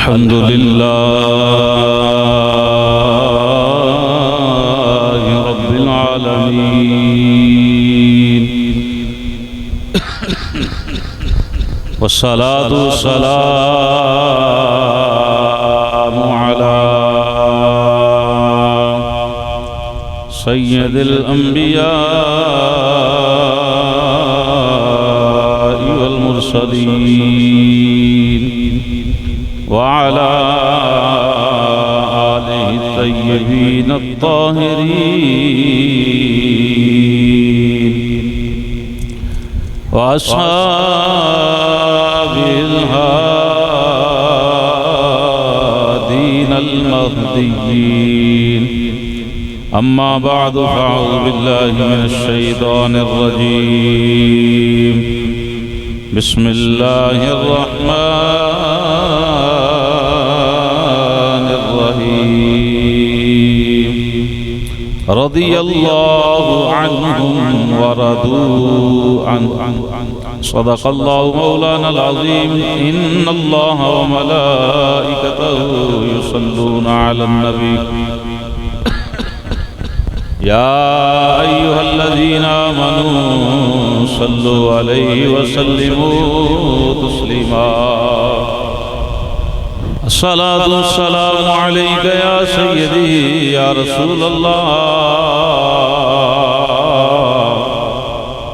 الحمد لله رب العالمين والصلاة والسلام على سيد الأنبياء والمرسلين وعلى آله الطيبين الطاهرين وأصحاب الهادين المهديين أما بعد فأعوذ بالله من الشيطان الرجيم بسم الله الرحمن الرحيم رضي الله عنهم ورضوا عنه صدق الله مولانا العظيم إن الله وملائكته يصلون على النبي يا أيها الذين آمنوا صلوا عليه وسلموا تسليما الصلاة والسلام عليك يا سيدي يا رسول الله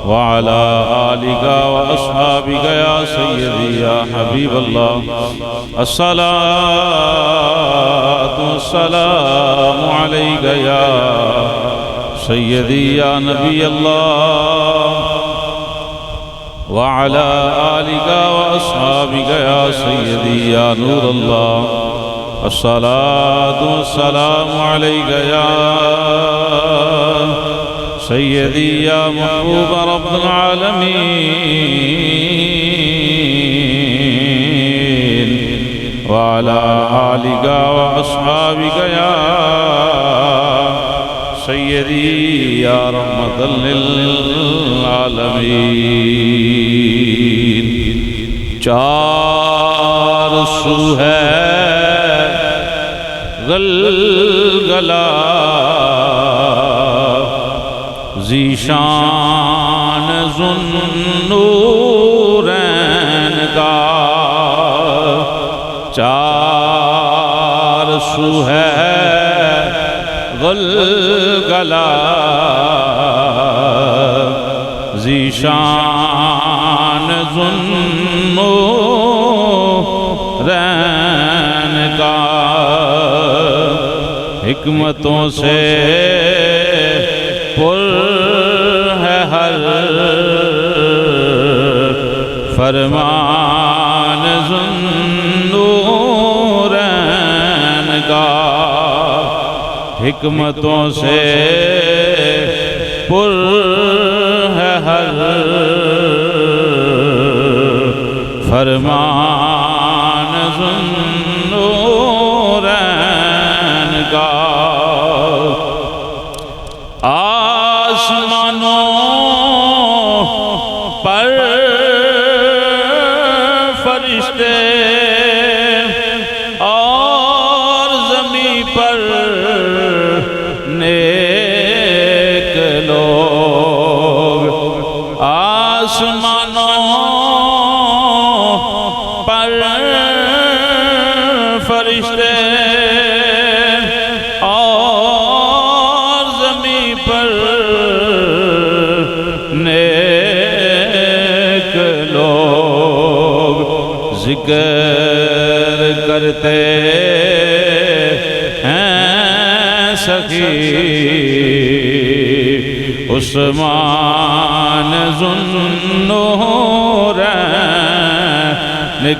وعلى آلك وأصحابك يا سيدي يا حبيب الله الصلاة والسلام عليك يا سيدي يا نبي الله وعلى آلك وأصحابك يا سيدي يا نور الله الصلاة والسلام عليك يا سيدي يا محبوب رب العالمين وعلى آلك وأصحابك يا سيدي يا رحمة للعالمين چار سو ہے غلغلہ ذیشان ذوالنورین کا چار سو ہے غلغلہ ذیشان ذوالنورین کا حکمتوں سے پر ہے ہر فرمان ذوالنورین کا حکمتوں سے پر ہے ہر فرمان ذوالنورین کا آسمانوں پر فرشتے اور زمین پر نیک لوگ آسمانوں پر فرشتے اور زمین پر نیک لوگ ذکر کرتے ہیں سخی عثمان ذوالنورین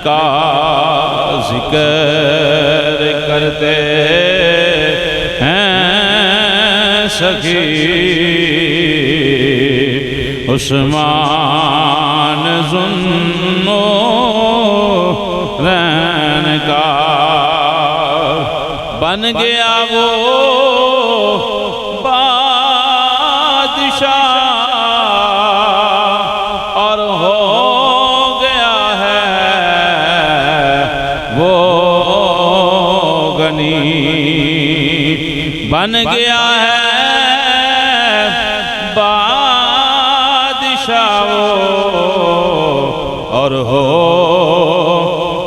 کا ذکر کرتے ہیں سخی عثمان ذوالنورین کا بن گیا وہ بادشاہ اور ہو گیا ہے وہ غنی بن گیا ہے بادشاہ اور ہو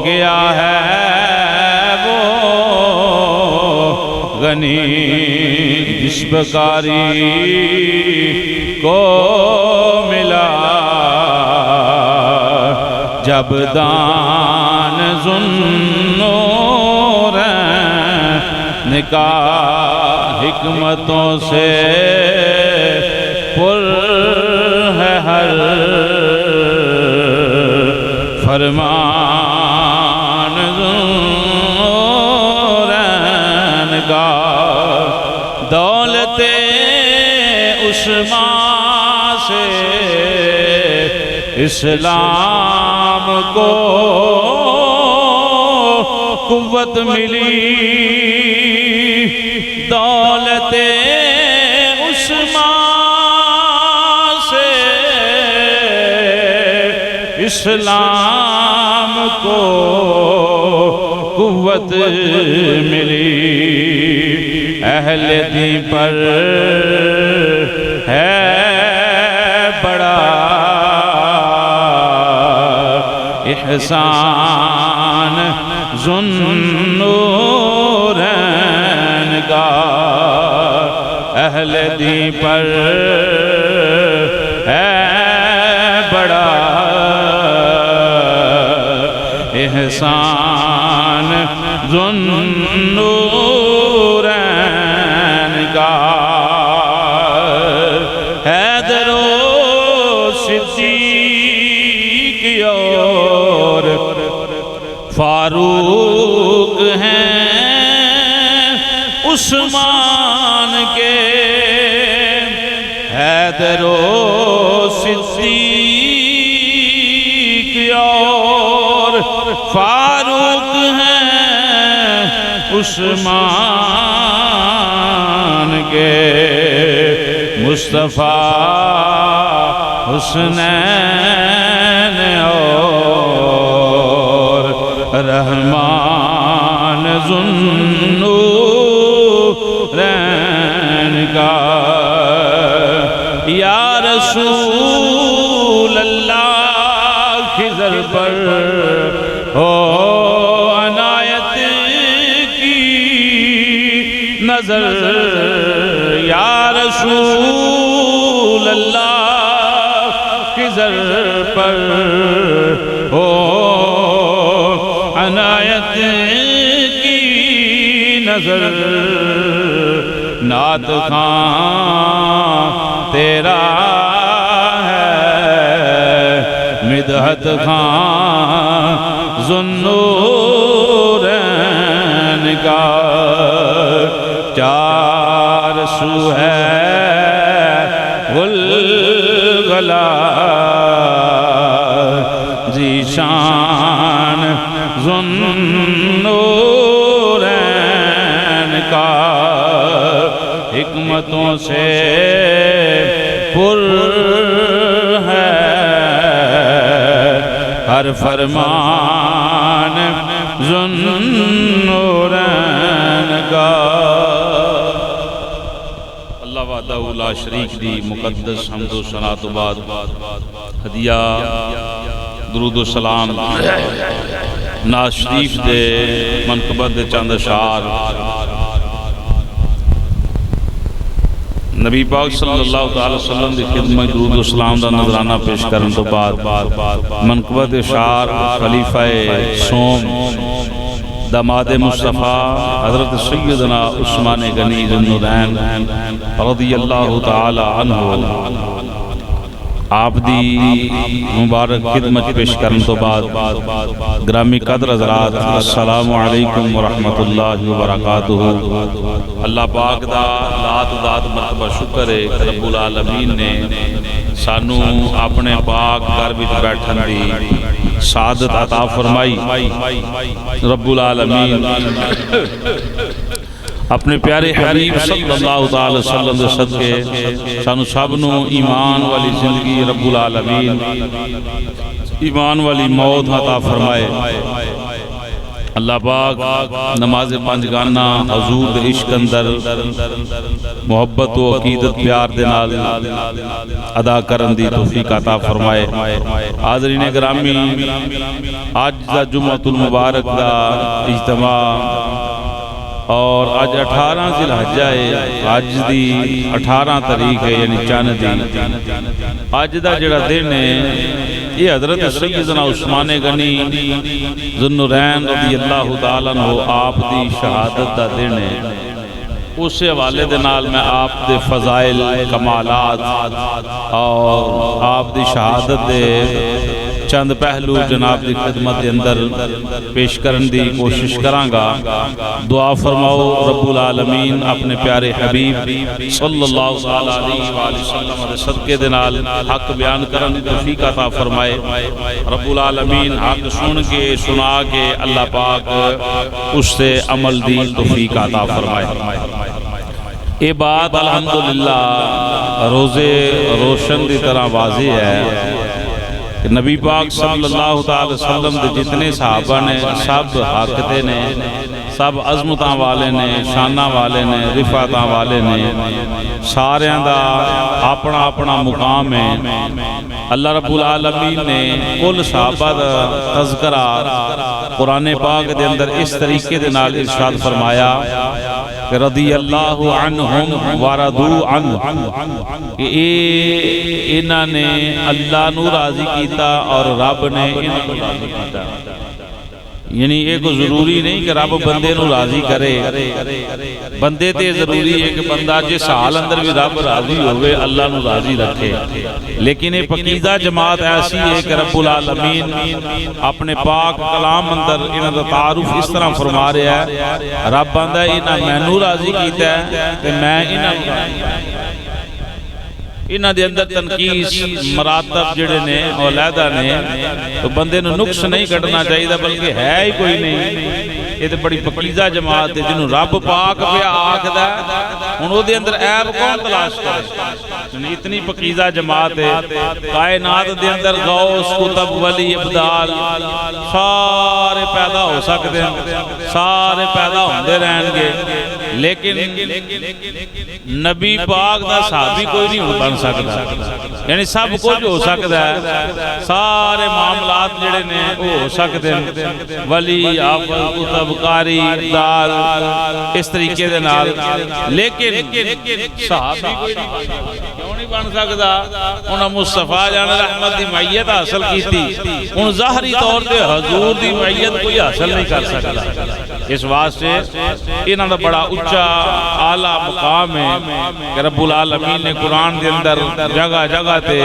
گیا ہے وہ غنی جس بکاری کو ملا جب دان ذوالنورین کا حکمتوں سے پر ہے ہر فرمان ذوالنورین کا دولت عثمان سے اسلام کو قوت ملی دولت عثمان سے اسلام کو قوت ملی اہل دین پر ہے بڑا احسان ذوالنورین کا اہل دین پر ہے بڑا احسان ذوالنورین کا حیدر و صدیق اور فاروق ہیں عثمان کے حیدر و صدیق اور فاروق ہیں عثمان کے مصطفیٰ حسنین اور رحمان ذوالنورین کا یا رسول اللہ کی در پر ہو عنایت کی نظر یا رسول اللہ کی در پر ہو عنایت کی نظر نعت خان تیرا ہے مدحت خان ذوالنورین کا چار سو ہے گلگلا ذیشان ذوالنورین کا حکمتوں سے پر ہے ہر فرمان ذوالنورین کا اللہ وحدہ لا شریک دی مقدس حمد و ثنا و بعد ہدیہ درود و سلام ناز شریف دے منقبت دے چند اشعار نبی پاک صلی اللہ علیہ وسلم دی خدمت درود و سلام دا نظرانہ پیش کرن تو بعد منقبت اشعار خلیفہ سوم داماد مصطفیٰ حضرت سیدنا عثمان غنی ذوالنورین رضی اللہ تعالی عنہ آپ دی مبارک خدمت پیش کرن تو بعد گرامی قدر حضرات السلام علیکم ورحمت اللہ وبرکاتہ اللہ پاک دا لات داد مرتبہ شکر ہے رب العالمین نے سانو اپنے پاک گھر وچ بیٹھن دی سعادت عطا فرمائی رب العالمین اپنے پیارے حبیب صلی اللہ علیہ وسلم دے صدقے سانو سب نو ایمان والی زندگی رب العالمین ایمان والی موت عطا فرمائے اللہ پاک نماز پنجگانہ حضور دے عشق اندر محبت و عقیدت پیار دے نال ادا کرن دی توفیق عطا فرمائے۔ حاضرین گرامی، آج دا جمعۃ المبارک دا اجتماع اور آج 18 ذی الحجہ ہے، آج دی 18 تاریخ ہے یعنی چاند دی۔ آج دا جڑا دن ہے یہ حضرت سیدنا عثمان غنی ذو النورین رضی اللہ تعالیٰ عنہ آپ دی شہادت دا دن ہے۔ اس حوالے دے نال میں آپ دے فضائل، کمالات اور آپ دی شہادت دے چند پہلو جناب دی خدمت دے اندر پیش کرن دی کوشش کرانگا۔ دعا فرماؤ رب العالمین اپنے پیارے حبیب صلی اللہ علیہ وآلہ وسلم دے صدقے دے نال حق بیان کرن دی توفیق عطا فرمائے۔ رب العالمین حق سن کے سنا کے اللہ پاک اس سے عمل دی توفیق عطا فرمائے۔ یہ بات الحمدللہ روزے روشن دی طرح واضح ہے کہ نبی پاک صلی اللہ تعالی وسلم دے جتنے صحابہ نے سب حاقتے نے، سب عظمتاں والے نے، شانہ والے نے، رفعتاں والے نے، سارے دا اپنا اپنا مقام ہے۔ اللہ رب العالمین نے کل صحابہ دا تذکرہ قرآن پاک دے اندر اس طریقے دے نال ارشاد فرمایا کہ رضی اللہ عنہم ورضوا عنہ، کہ انہاں نے اللہ نو راضی کیتا اور رب نے انہاں کو راضی کیتا۔ یعنی ایک ضروری نہیں کہ رب بندے نو راضی کرے، بندے تے ضروری ہے کہ بندہ جس حال اندر بھی رب راضی ہوئے اللہ نو راضی رکھے، لیکن یہ پاکیزہ جماعت ایسی ہے کہ رب العالمین اپنے پاک کلام اندر انہاں دا تعارف اس طرح فرما رہا ہے، رب بندہ انہاں میں نو راضی کیتا ہے کہ میں انہاں نو راضی کیتا ہے۔ انہاں دے اندر تنقیص مراتب جڑے نے اولیدہ نے تو بندے نو نقص نہیں کٹنا چاہیے بلکہ ہے ہی کوئی نہیں۔ یہ تو بڑی پاکیزہ جماعت ہے جنہوں رب پاک پہ آکھدا انہوں دے اندر عیب کون تلاش کرے؟ اتنی پاکیزہ جماعت ہے، کائنات دے اندر غوث، کتب، ولی، ابدال سارے پیدا ہو سکتے ہیں، سارے پیدا ہوندے رہن گے، لیکن نبی پاک دا صحابی کوئی نہیں بن سکتا۔ یعنی سب کچھ ہو سکتا ہے، سارے معاملات جڑے نے وہ ہو سکتے ہیں، ولی، حافظ، کتب، قاری، ابدال اس طریقے دے نال، لیکن صحابی کوئی نہیں بن سکتا۔ انہاں مصطفیٰ جان رحمت دی معیت حاصل کی تھی، ان ظاہری طور تے حضور دی معیت کوئی حاصل نہیں کر سکتا۔ اس واسطے انہاں دا بڑا اچھا اعلیٰ مقام ہے کہ رب العالمین نے قرآن دے اندر جگہ جگہ تے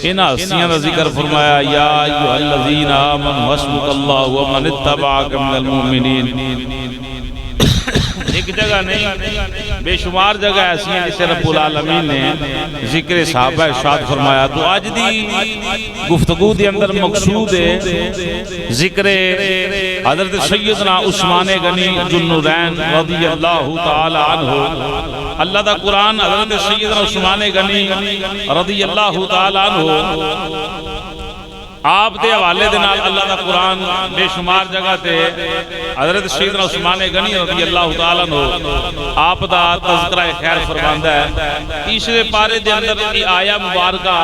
انہاں ہستیاں دا ذکر فرمایا، یا ایھا الذین آمنوا حسبک اللہ ومن اتبعک من المؤمنین۔ ایک جگہ نہیں، بے شمار جگہ ایسی ہیں جسے رب العالمین نے ذکر صحابہ ارشاد فرمایا۔ تو آج دی گفتگو دے اندر مقصود ہے ذکر حضرت سیدنا عثمان غنی ذو النورین رضی اللہ تعالی عنہ۔ اللہ دا قرآن حضرت سیدنا عثمان غنی رضی اللہ تعالی عنہ آپ دے حوالے دے نال اللہ دا قرآن بے شمار جگہ تے حضرت سیدنا عثمان غنی رضی اللہ تعالیٰ عنہ آپ دا تذکرہ خیر فرماندہ ہے۔ تیسرے پارے دے اندر کی آیہ مبارکہ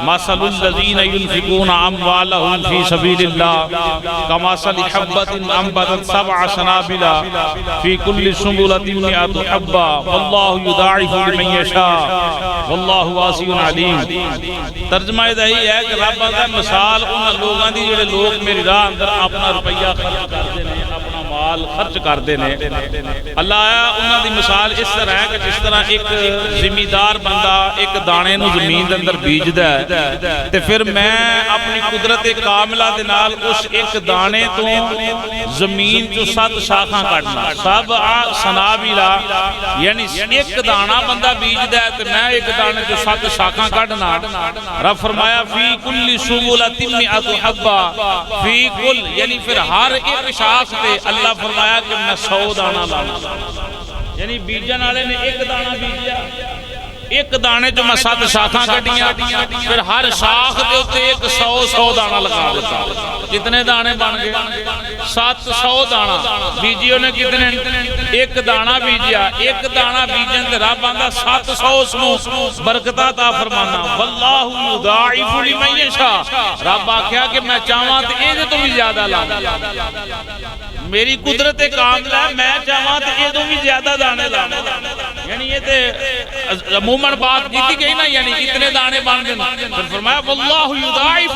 مثل الذین ينفقون اموالهم فی سبیل اللہ کمثل حبۃ انبتت سبع سنابل فی کل سنبلۃ مئۃ حبۃ واللہ یضاعف لمن یشاء واللہ واسع علیم۔ ترجمہ یہی ہے کہ رب کا مثال انہاں لوگاں دی جڑے لوگ میری راہ اندر اپنا روپیہ خرچ کردے نے، اپنا مال خرچ کردے نے، اللہ آیا انہاں دی مثال اس طرح ہے کہ جس طرح ایک زمیندار بندہ ایک دانے نو زمین دے اندر بیجدا ہے تے پھر میں اپنی قدرت کاملہ دے نال اس ایک دانے تو زمین جو 7 شاخاں کٹنا، سبع سنابلا، یعنی ایک دانہ بندہ بیجدا ہے تے میں ایک دانے جو 7 شاخاں کٹنا۔ رب فرمایا فی کل سنبلۃ مئۃ حبۃ، فی کل یعنی پھر ہر ایک شاخ تے اللہ فرمایا کہ میں 100 دانہ لانا، یعنی بیجن والے نے ایک دانہ بیجیا ایک دانے جو میں 7 شاخاں کٹیاں پھر ہر شاخ دے ہوتے 100 دانا لگا دیتا. کتنے دانے بن گئے 700 دانا. بیجیوں نے کتنے ایک دانا بیجیا. ایک دانا بیجن تے رب آندا 700 اس نو برکت عطا فرمانا. واللہ یضاعف لمن یشاء. رب آکھیا کہ میں چاہواں تے اے تو بھی زیادہ لاواں. میری قدرت کامل ہے میں چاہواں تے اے تو بھی زیادہ دانے لاواں. یعنی یہ تے عموماً بات کیتی گئی نا یعنی اتنے دانے بن گئے. پھر فرمایا واللہ یضاعف.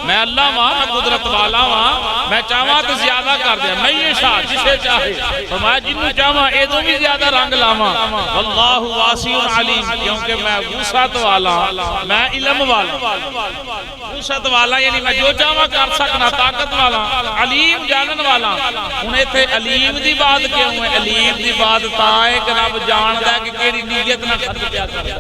میں اللہ ہاں میں قدرت والا ہاں میں چاہواں تے زیادہ کر دیا. میں یہ شاہ جسے چاہے فرمایا جنوں چاہواں اے تو بھی زیادہ رنگ لاواں. واللہ واسع علیم. کیونکہ میں وسعت والا میں علم والا. وسعت والا یعنی میں جو چاہواں کر سکنا. طاقت والا علیم جانن والا. ہن ایتھے علیم دی بات کیوں ہے؟ علیم دی بات تاں ہے کہ رب جاندا ہے کہ کیڑی نیت نہ خرچ کیا کردا.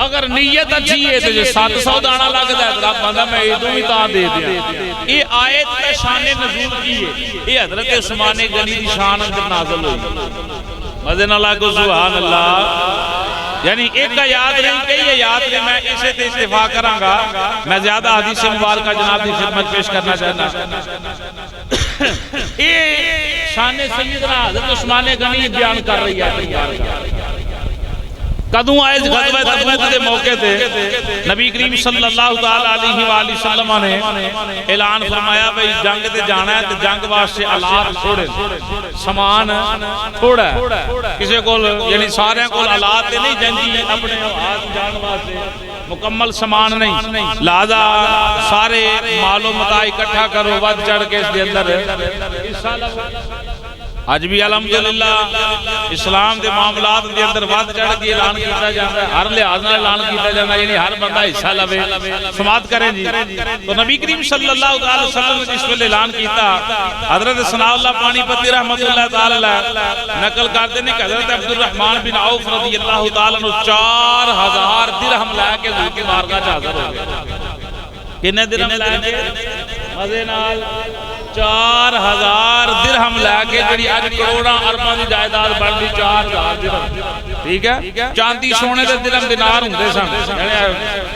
اگر نیت اچھی ہے تو 700 دانا لگدا ہے رب آندا میں یہ تو بھی تا دے دیا. یہ آیت کا شان نزول کی ہے. یہ حضرت عثمان غنی دی شان اندر نازل ہوئی. مزے نہ لاگو سبحان اللہ. یعنی ایک کا یاد نہیں کئی یاد نہیں. میں اسے تے اتفاق کراں گا. میں زیادہ حدیث مبارکہ جناب دی خدمت پیش کرنا چاہتا. یہ شان سیدنا حضرت عثمان غنی بیان کر رہی ہے. کدوں آئے غزوہ تبوک دے موقع تے نبی کریم صلی اللہ علیہ وآلہ وسلم نے اعلان فرمایا بھئی جنگ تے جانا ہے تے جنگ واسطے آلات تھوڑے سامان تھوڑا ہے. کسی کول یعنی سارے کول آلات تے نہیں جنگی اپنے ہاتھ جان واسطے مکمل سامان نہیں. لہذا سارے مال و متاع اکٹھا کرو ود چڑھ کے اس دے اندر حصہ لو. آج بھی الحمدللہ اسلام دے معاملات دے اندر ود چڑھ کے اعلان کیتا جاتا ہے. ہر لحاظ نال اعلان کیتا جاتا ہے یعنی ہر بندہ حصہ لوے. سماعت کریں جی. تو نبی کریم صلی اللہ علیہ وسلم نے جس ویلے اعلان کیتا حضرت ثناء اللہ پانی پتی رحمت اللہ تعالی نقل کرتے ہیں کہ حضرت عبد الرحمن بن عوف رضی اللہ تعالی عنہ 4000 درہم لے کے حضور کی بارگاہ چ حاضر ہو گئے. کنے درہم لے کے مزے نال 4000 درہم لے کے جڑی اج کروڑاں ارباں دی جائیداد بن دی 4000 درہم. ٹھیک ہے. چاندی سونے دے درہم دینار ہوندے سن.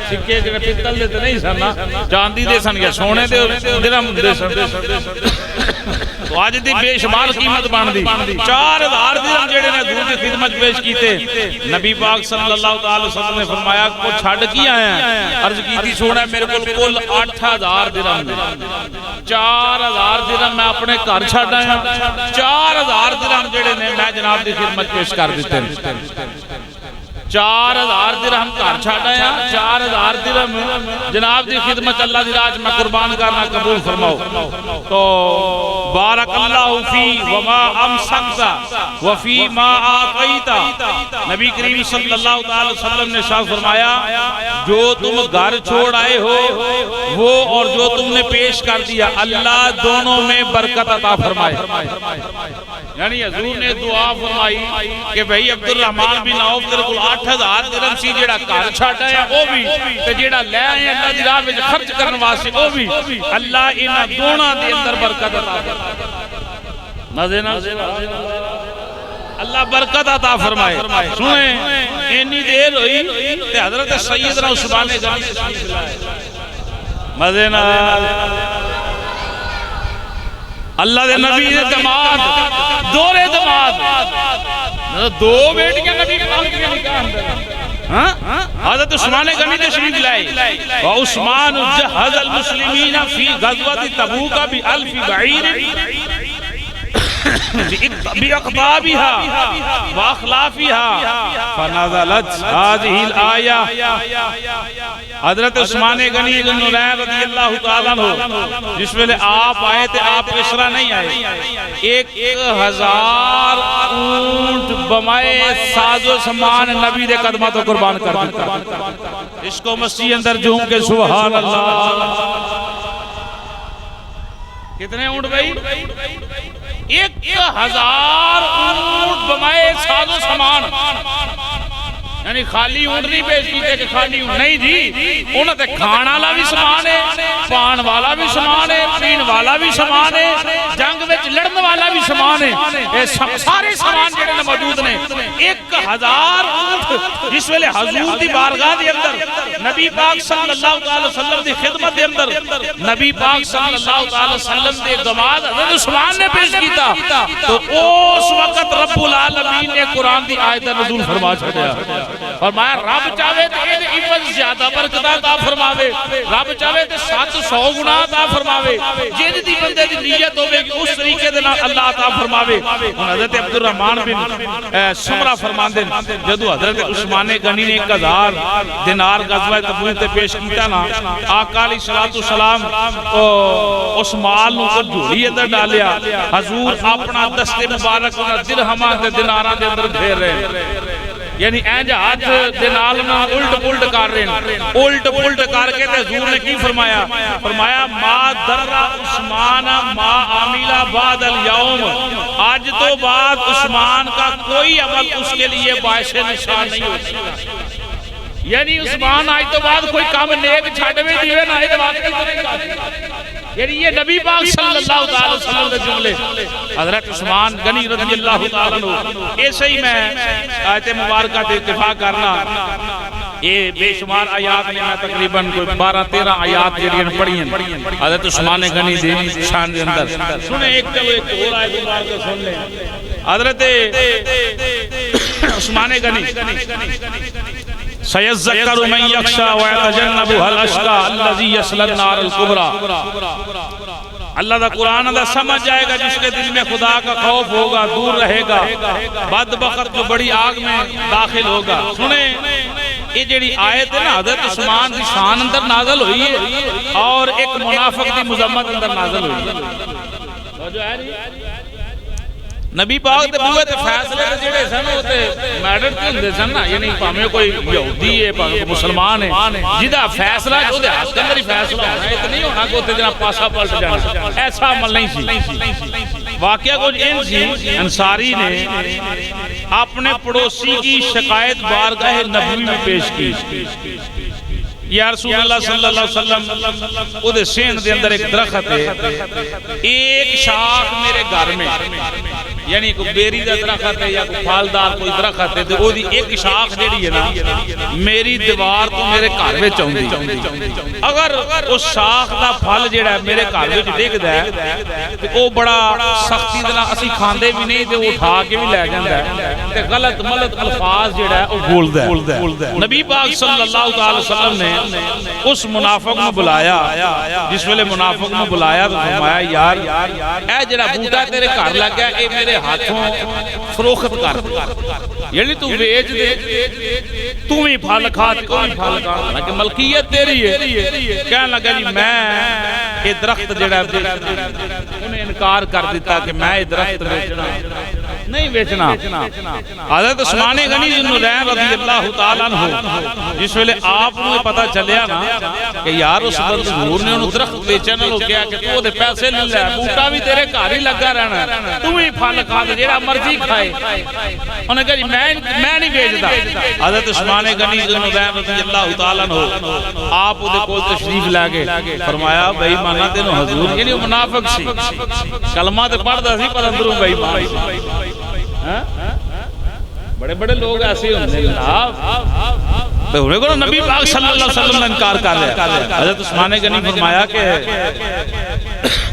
سکے جڑے پتل دے تے نہیں سن نا چاندی دے سن یا سونے دے درہم ہوندے سن. تو آج دی بے شمار قیمت بن دی 4000 درہم جڑے نے حضور دی خدمت پیش کیتے. نبی پاک صلی اللہ علیہ وسلم نے فرمایا کو چھڈ کی آیا ہیں. عرض کیتی سونا میرے کول 8000 درہم. 4000 درہم میں اپنے گھر چھڈ آیا. 4000 درہم جڑے نے میں جناب دی خدمت پیش کر دیتے. 4000 درہم گھر چھڈ آیا. 4000 درہم جناب دی خدمت اللہ دی راہ میں قربان کرنا قبول فرماؤ. تو بارک اللہ فی وما امسکت وفی ما آقیت. نبی کریم صلی اللہ علیہ وسلم نے شاہ فرمایا جو تم گھر چھوڑ آئے ہو وہ اور جو تم نے پیش کر دیا اللہ دونوں میں برکت عطا فرمائے. یعنی حضور نے دعا فرمائی کہ بھئی عبد الرحمن بن عوف تیرے کول 8000 درہم سی جیڑا گھر چھڈ آیا او بھی تے جیڑا لے آئے اللہ دی راہ وچ خرچ کرن واسطے او بھی اللہ انہاں دونوں دے اندر برکت عطا فرمائے. مزے نال اللہ برکت عطا فرمائے. سنیں اتنی دیر ہوئی تے حضرت سیدنا عثمان غنی تشریف لائے. مزے نال اللہ دے نبی دے دماد دورے دماد دو بیٹیاں نبی پاک کے نکاح اندر حضرت عثمان غنی تشریف لائے. وعثمان جہز المسلمین فی غزوۃ تبوک ب1000 بعیر بأقطابها وأخلافها فنزلت هذه الآية. حضرت عثمان غنی بن نورین رضی اللہ تعالیٰ عنہ جس ویلے آپ آئے تھے آپ اسرا نہیں آئے. 1000 اونٹ بمائے ساز و سامان نبی دے قدمہ تو قربان کر دیتا. اس کو مسیح اندر جھوم کے سبحان اللہ. کتنے اونٹ بھائی 1000 اونٹ بمائے ساز و سامان. یعنی خالی اونٹ نہیں پیش کیتے کہ خالی اونٹ نہیں جی، انہوں نے کھان والا بھی سامان ہے، پان والا بھی سامان ہے، پین والا بھی سامان ہے، جنگ وچ لڑن والا بھی سامان ہے، سارے سامان جڑے موجود نے۔ 1000 اونٹ جس ویلے حضور دی بارگاہ دے اندر نبی پاک صلی اللہ علیہ وسلم دی خدمت دے اندر نبی پاک صلی اللہ علیہ وسلم دے دماد حضرت عثمان نے پیش کیتا تو اس وقت رب العالمین نے قرآن دی آیت نزول فرما چھڑیا، فرمایا رب چاہے تو یہ عوض زیادہ برکت عطا فرماوے، رب چاہے تو 700 گنا عطا فرماوے، جن دی بندے دی نیت ہوے کہ اس طریقے دے نال اللہ عطا فرماوے۔ حضرت عبد الرحمن بن سمرہ فرماندے جدو حضرت عثمان غنی نے 1000 دینار غزوہ تبوک تے پیش کیتا نا، آقا علیہ السلام اس مال نو کو جھولی اندر ڈالیا، حضور اپنا دستے مبارک درہماں تے دیناراں دے اندر گھیر رہے، یعنی اینج ہاتھ دے نال نہ الٹ پلٹ کر رہے ہیں، الٹ پلٹ کر کے تے حضور نے کی فرمایا؟ فرمایا ما در عثمان ما عاملہ بعد اليوم، آج تو بعد عثمان کا کوئی عمل اس کے لیے باعث نشان نہیں ہو سکتا، یعنی عثمان آج تو بعد کوئی کام نیک چھاڑ میں دیوے نہ ہے واقعی کرے گا، یعنی یہ نبی پاک صلی اللہ علیہ وسلم کے جملے۔ حضرت عثمان غنی رضی اللہ تعالیٰ عنہ، ایسے ہی میں آیت مبارکہ تے اتفاق کرنا، یہ بے شمار آیات میں تقریباً کوئی 12-13 آیات جڑیاں پڑھی ہیں حضرت عثمان غنی دی شان دے اندر۔ سنیں ایک اور آیت مبارکہ سن لیں، حضرت عثمان غنی سَيَذَّكَّرُ مَن يَخْشَىٰ وَيَتَجَنَّبُهَا الْأَشْقَىٰ الَّذِي يَصْلَى النَّارَ الْكُبْرىٰ۔ اللہ دا قرآن دا سمجھ جائے گا جس کے دل میں خدا کا خوف ہوگا، دور رہے گا، بدبخت جو بڑی آگ میں داخل ہوگا۔ سنیں یہ جڑی آیت ہے نا حضرت عثمان کی شان اندر نازل ہوئی ہے اور ایک منافق دی مذمت اندر نازل ہوئی ہے۔ نبی پاک دے بوئے تے فیصلے تے جڑے سن ہوتے میڈر تے ہوندے سن نا، یعنی پاویں کوئی یہودی ہے پاویں کوئی مسلمان ہے جدا فیصلہ جو دے ہاتھ کے اندر ہی فیصلہ ہونا، یہ نہیں ہونا کہ جناب پاسا پلٹ جانا، ایسا عمل نہیں سی۔ واقعہ کچھ ان سی، انصاری نے اپنے پڑوسی کی شکایت بارگاہ نبوی میں پیش کی، یا رسول اللہ صلی اللہ علیہ وسلم او دے سین دے اندر ایک درخت ہے، ایک شاخ میرے گھر میں، یعنی کوئی بیری دا درخت ہے یا کوئی پھالدار کوئی درخت ہے تو وہ دی ایک شاخ جڑی ہے نا میری دیوار تو میرے گھر وچ آوندی، اگر اس شاخ دا پھل جڑا ہے میرے گھر وچ ڈگدا ہے تے او بڑا سختی دے نال اسی کھاندے بھی نہیں تے اٹھا کے بھی لے جاندا ہے تے غلط ملت الفاظ جڑا ہے او بولدا ہے۔ نبی پاک صلی اللہ علیہ وسلم نے اس منافق کو بلایا، جس ویلے منافق کو بلایا تو فرمایا یار اے جڑا بوٹا تیرے گھر لگ گیا اے میرے ہاتھوں فروخت کر، یعنی تو بیچ دے، تو بھی پھل کھا تو بھی پھل کھا، لیکن ملکیت تیری ہے۔ کہنے لگا جی میں یہ درخت جڑا انہیں انکار کر دیتا کہ میں یہ درخت نہیں بیچنا۔ حضرت عثمان غنی رضی اللہ تعالیٰ عنہ جس ویلے آپ کو پتہ چلیا نا کہ یار اس حضور نے انہوں درخت بیچے نہ لو کیا کہ تو دے پیسے لے لے، بوٹا بھی تیرے گھر ہی لگا رہنا، تو بھی پھل کھا دے جیڑا مرضی کھائے۔ انہوں نے کہا جی میں نہیں بیچتا۔ حضرت عثمان غنی رضی اللہ تعالیٰ عنہ آپ دے کول تشریف لے گئے، فرمایا بھائی مانا تینوں حضور، یعنی منافق سی، کلمہ تے پڑھدا سی پر اندروں بھائی مان سی۔ بڑے بڑے لوگ ایسے ہوندے جناب، انہیں کو نبی پاک صلی اللہ علیہ وسلم نے انکار کر لیا۔ حضرت عثمان غنی فرمایا کہ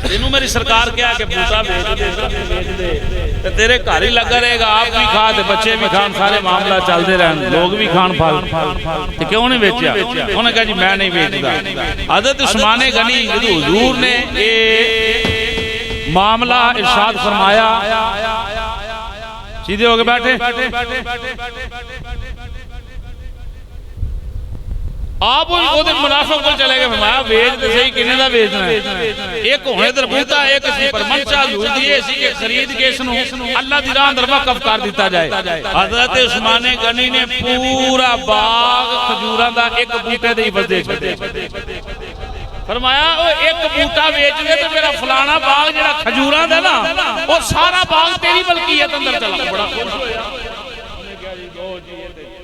تینوں میری سرکار کیا کہ بوٹا بیچ دے تیرے گھر ہی لگا رہے گا، آپ بھی کھا تے بچے بھی کھان، سارے معاملہ چلتے رہن، لوگ بھی کھان پھل، تو کیوں نہیں بیچیا؟ انہوں نے کہا جی میں نہیں بیچتا۔ حضرت عثمان غنی حضور نے یہ معاملہ ارشاد فرمایا، سیدھے ہو کے بیٹھے، آپ وہ منافق کو چلے گئے، فرمایا بیچ دے صحیح کنے دا بیچنا ہے، ایک ہونے در بوتا ایک اسی پر منچا لور دیئے اسی کے خرید کے اسنو اللہ دی راہ در وقف کر دیتا جائے۔ حضرت عثمان غنی نے پورا باغ کھجوران دا ایک بوٹے دے بردے چھتے، فرمایا وہ ایک بوٹا بیچ دے تو میرا فلانا باغ جڑا کھجوران دا نا اور سارا باغ تیری ملکیت اندر چلا۔ بڑا خوش ہویا،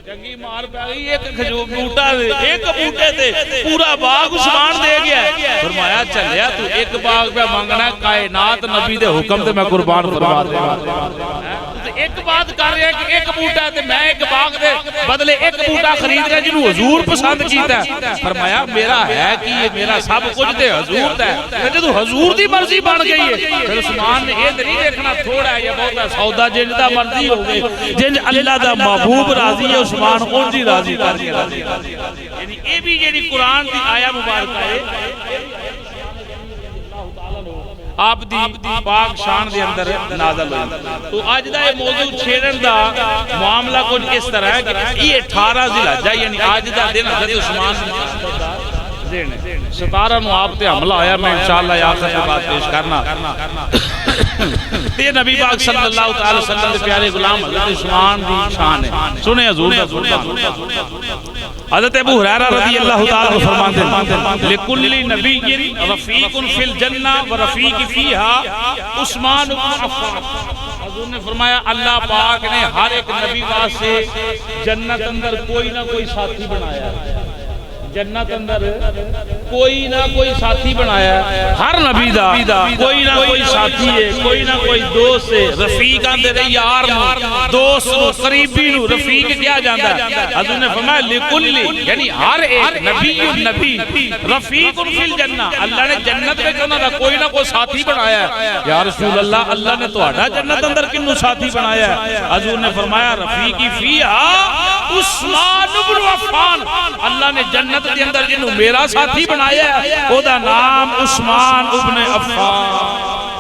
چنگی مار پہ گئی ایک کھجور بوٹا دے ایک بوٹے تے پورا باغ عثمان دے گیا فرمایا چلیا تو ایک باغ پہ مانگنا کائنات نبی دے حکم تے میں قربان فرما دے ایک بات کر رہے ہیں کہ ایک بوٹا تے میں ایک باغ دے بدلے ایک بوٹا خرید رہے جنہوں حضور پسند کیتا ہے فرمایا میرا ہے کہ یہ میرا سب کچھ دے حضور دا ہے جدو حضور دی مرضی بن گئی ہے پھر عثمان نے یہ نہیں دیکھنا تھوڑا ہے یا بہت ہے سودا جنج دا مرضی ہو گئے جنج اللہ دا محبوب راضی ہے عثمان کون جی راضی کر کے راضی یعنی یہ بھی جیڑی قرآن دی آیا مبارکہ ہے آپ دی پاک شان دے اندر نازل ہوئی تو آج دا یہ موضوع چھیڑن دا معاملہ کچھ اس طرح ہے کہ یہ 18 ذی الحجہ یعنی آج دا دن حضرت عثمان 17 نو آپ تے حملہ آیا میں انشاءاللہ یہ آخر میں بات پیش کرنا یہ نبی پاک صلی اللہ علیہ وسلم دے پیارے غلام حضرت عثمان دی شان ہے سنیں حضور دا فرمان حضرت ابو ہریرہ رضی اللہ تعالیٰ عنہ فرماتے ہیں لِكُلِّ نَبِيٍّ رَفِيقٌ فِي الْجَنَّةِ وَرَفِيقِ فِيهَا عثمان بن عفان حضور نے فرمایا اللہ پاک نے ہر ایک نبی واسطے جنت اندر کوئی نہ کوئی ساتھی بنایا ہے جنت اندر کوئی نہ کوئی ساتھی بنایا ہے ہر نبی دا کوئی نہ کوئی ساتھی ہے کوئی نہ کوئی دوست ہے رفیق آندے رہی یار نو دوست نو قریبی نو رفیق کیا جاندہ ہے حضور نے فرمایا لِكُلِّ یعنی ہر ایک نبی رفیق فی الجنہ اللہ نے جنت میں کہنا تھا کوئی نہ کوئی ساتھی بنایا ہے یا رسول اللہ نے تو آٹھا جنت اندر کنو ساتھی بنایا ہے حضور نے فرمایا رفیقی فیہا عثمان بن عفان اللہ نے جنت کے اندر جنہوں میرا ساتھی بنایا ہے او دا نام عثمان ابن عفان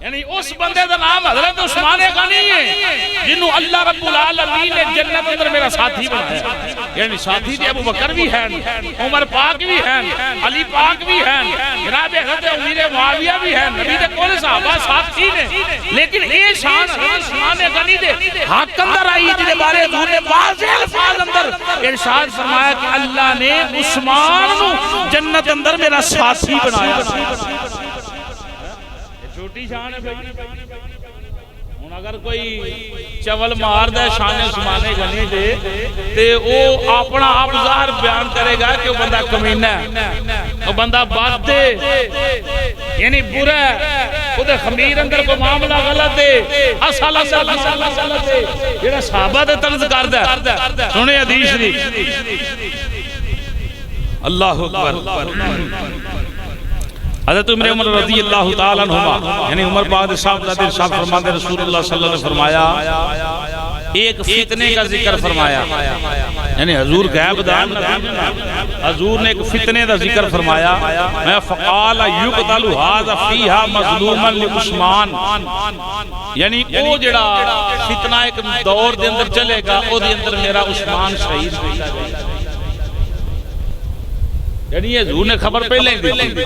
یعنی اس بندے دا نام حضرت عثمان غنی ہے جنہوں اللہ رب العالمین نے جنت اندر میرا ساتھی بنایا یعنی ساتھی دے ابو بکر بھی ہیں عمر پاک بھی ہیں علی پاک بھی ہیں جناب حضرت امیر معاویہ بھی ہیں نبی دے کون صحابہ ساتھی نے لیکن یہ شان عثمان غنی دے حق اندر آئی جنہیں بارے حضور نے واضح الفاظ اندر ارشاد فرمایا کہ اللہ نے عثمان نو جنت اندر میرا ساتھی بنایا چھوٹی شان ہے بھائی ہون اگر کوئی چول مار دے شان عثمان غنی دے تے او اپنا آپ ظاہر بیان کرے گا کہ وہ بندہ کمینہ ہے وہ بندہ بات دے یعنی برا ہے وہ دے خمیر اندر کو معاملہ غلط دے اصل دے یہ صحابہ دے طرز کر دے سنے حدیث دی اللہ اکبر حضرت عمر رضی اللہ تعالیٰ عنہ یعنی عمر پاک صاحب کا ارشاد فرماتے رسول اللہ صلی اللہ علیہ وسلم فرمایا ایک فتنے کا ذکر فرمایا یعنی حضور غیب دان حضور نے ایک فتنے کا ذکر فرمایا میں فقال یقتل ھذا فیھا مظلوما لعثمان یعنی وہ جڑا فتنہ ایک دور دے اندر چلے گا او دے اندر میرا عثمان شہید کیتا جائے گا یعنی یہ حضور نے خبر پہلے ہی دی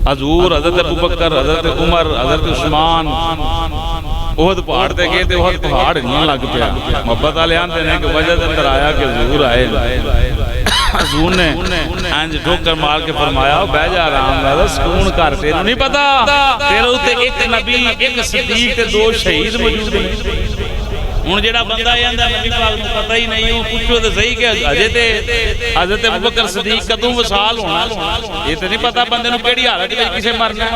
حضور حضرت ابوبکر حضرت عمر حضرت عثمان احد پہاڑ تے گئے تے احد پہاڑ نہیں لگ پیا محبت والے آندے نے کہ وجہ اندر آیا کہ حضور آئے حضور نے انج ٹھوکر مار کے فرمایا بہ جا آرام نال سکون کر تینوں نہیں پتا تیرے تے ایک نبی ایک صدیق تے دو شہید موجود ہیں ہن جڑا بندہ ایندا نبی پاک نوں پتہ ہی نہیں او پوچھو تے صحیح کہ اجے تے حضرت ابوبکر صدیق کدوں وصال ہونا یہ تے نہیں پتہ بندے نوں کیڑی حالت وچ کسے مرنا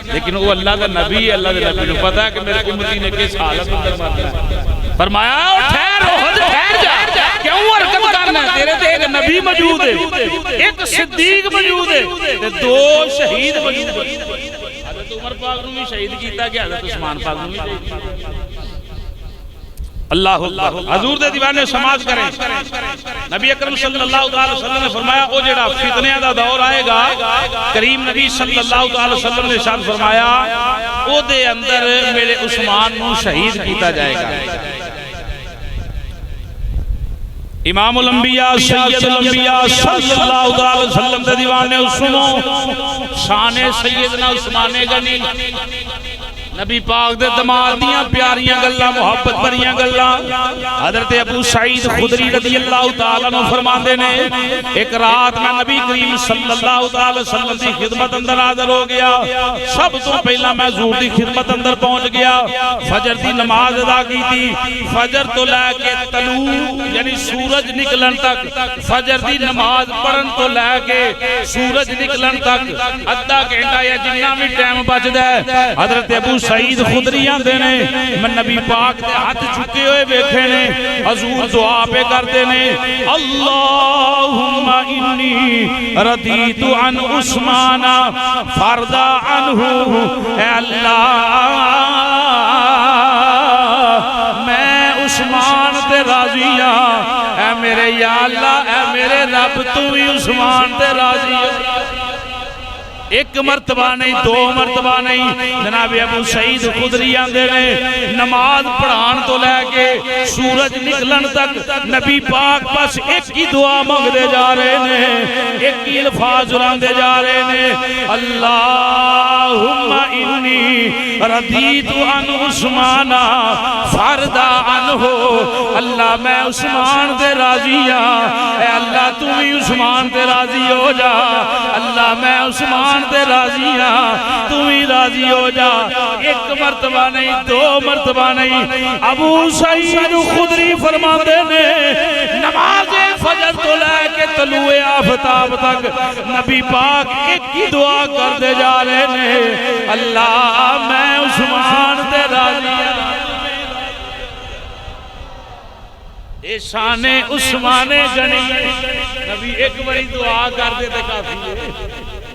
لیکن وہ اللہ دا نبی ہے اللہ دے نبی نوں پتہ ہے کہ میرے امتی نے کس حالت اندر مرنا ہے فرمایا ٹھہر احد ٹھہر جا کیوں حرکت کرنا ہے تیرے تے ایک نبی موجود ہے ایک صدیق موجود ہے تے دو شہید موجود ہیں حضرت عمر پاک نوں بھی شہید کیتا کہ حضرت عثمان پاک نوں بھی شہید کیتا اللہ حضور دے دیوانے سماج کریں نبی اکرم صلی اللہ علیہ وسلم نے فرمایا او جڑا فتنے دا دور آئے گا کریم نبی صلی اللہ علیہ وسلم نے ارشاد فرمایا او دے اندر میرے عثمان نو شہید کیتا جائے گا امام الانبیاء سید الانبیاء صلی اللہ علیہ وسلم دے دیوانے سنو شان سیدنا عثمان غنی نبی پاک دے دماد دیاں پیاریاں گلاں محبت بھریاں گلاں حضرت ابو سعید خدری رضی اللہ تعالیٰ عنہ فرماندے نے ایک رات میں نبی کریم صلی اللہ تعالیٰ وسلم دی خدمت اندر حاضر ہو گیا سب تو پہلا میں حضور دی خدمت اندر پہنچ گیا فجر دی نماز ادا کی تھی فجر تو لے کے طلوع یعنی سورج نکلن تک فجر دی نماز پڑھن تو لے کے سورج نکلن تک ادھا گھنٹہ یا جنہ بھی ٹائم بچدا ہے حضرت ابو سعید خدری آندے نے میں نبی پاک دے ہاتھ چکے ہوئے ویکھے نے حضور دعا پہ کرتے نے اللہم انی رضیت عن عثمان فردا عنہ اے اللہ میں عثمان تے راضی ہاں اے میرے یا اللہ اے میرے رب تو بھی عثمان تے راضی ہاں ایک مرتبہ نہیں دو مرتبہ نہیں جناب ابو سعید خدری آندے نے نماز پڑھان تو لے کے سورج نکلن تک نبی پاک بس ایک ہی دعا مانگدے جا رہے نے ایک ہی الفاظ راندے جا رہے نے اللہم انی رضیت عن عثمان فردا عنہ اللہ میں عثمان دے راضی ہاں اے اللہ تو بھی عثمان دے راضی ہو جا اللہ میں عثمان تے راضی ہاں تو ہی راضی ہو جا ایک مرتبہ نہیں دو مرتبہ نہیں ابو سعید خدری فرماتے نے نماز فجر تو لے کے طلوع آفتاب تک نبی پاک ایک ہی دعا کرتے جا رہے نے اللہ میں عثمان تے راضی ہاں اے شان عثمان غنی نبی ایک بڑی دعا کرتے تھے کافی ہے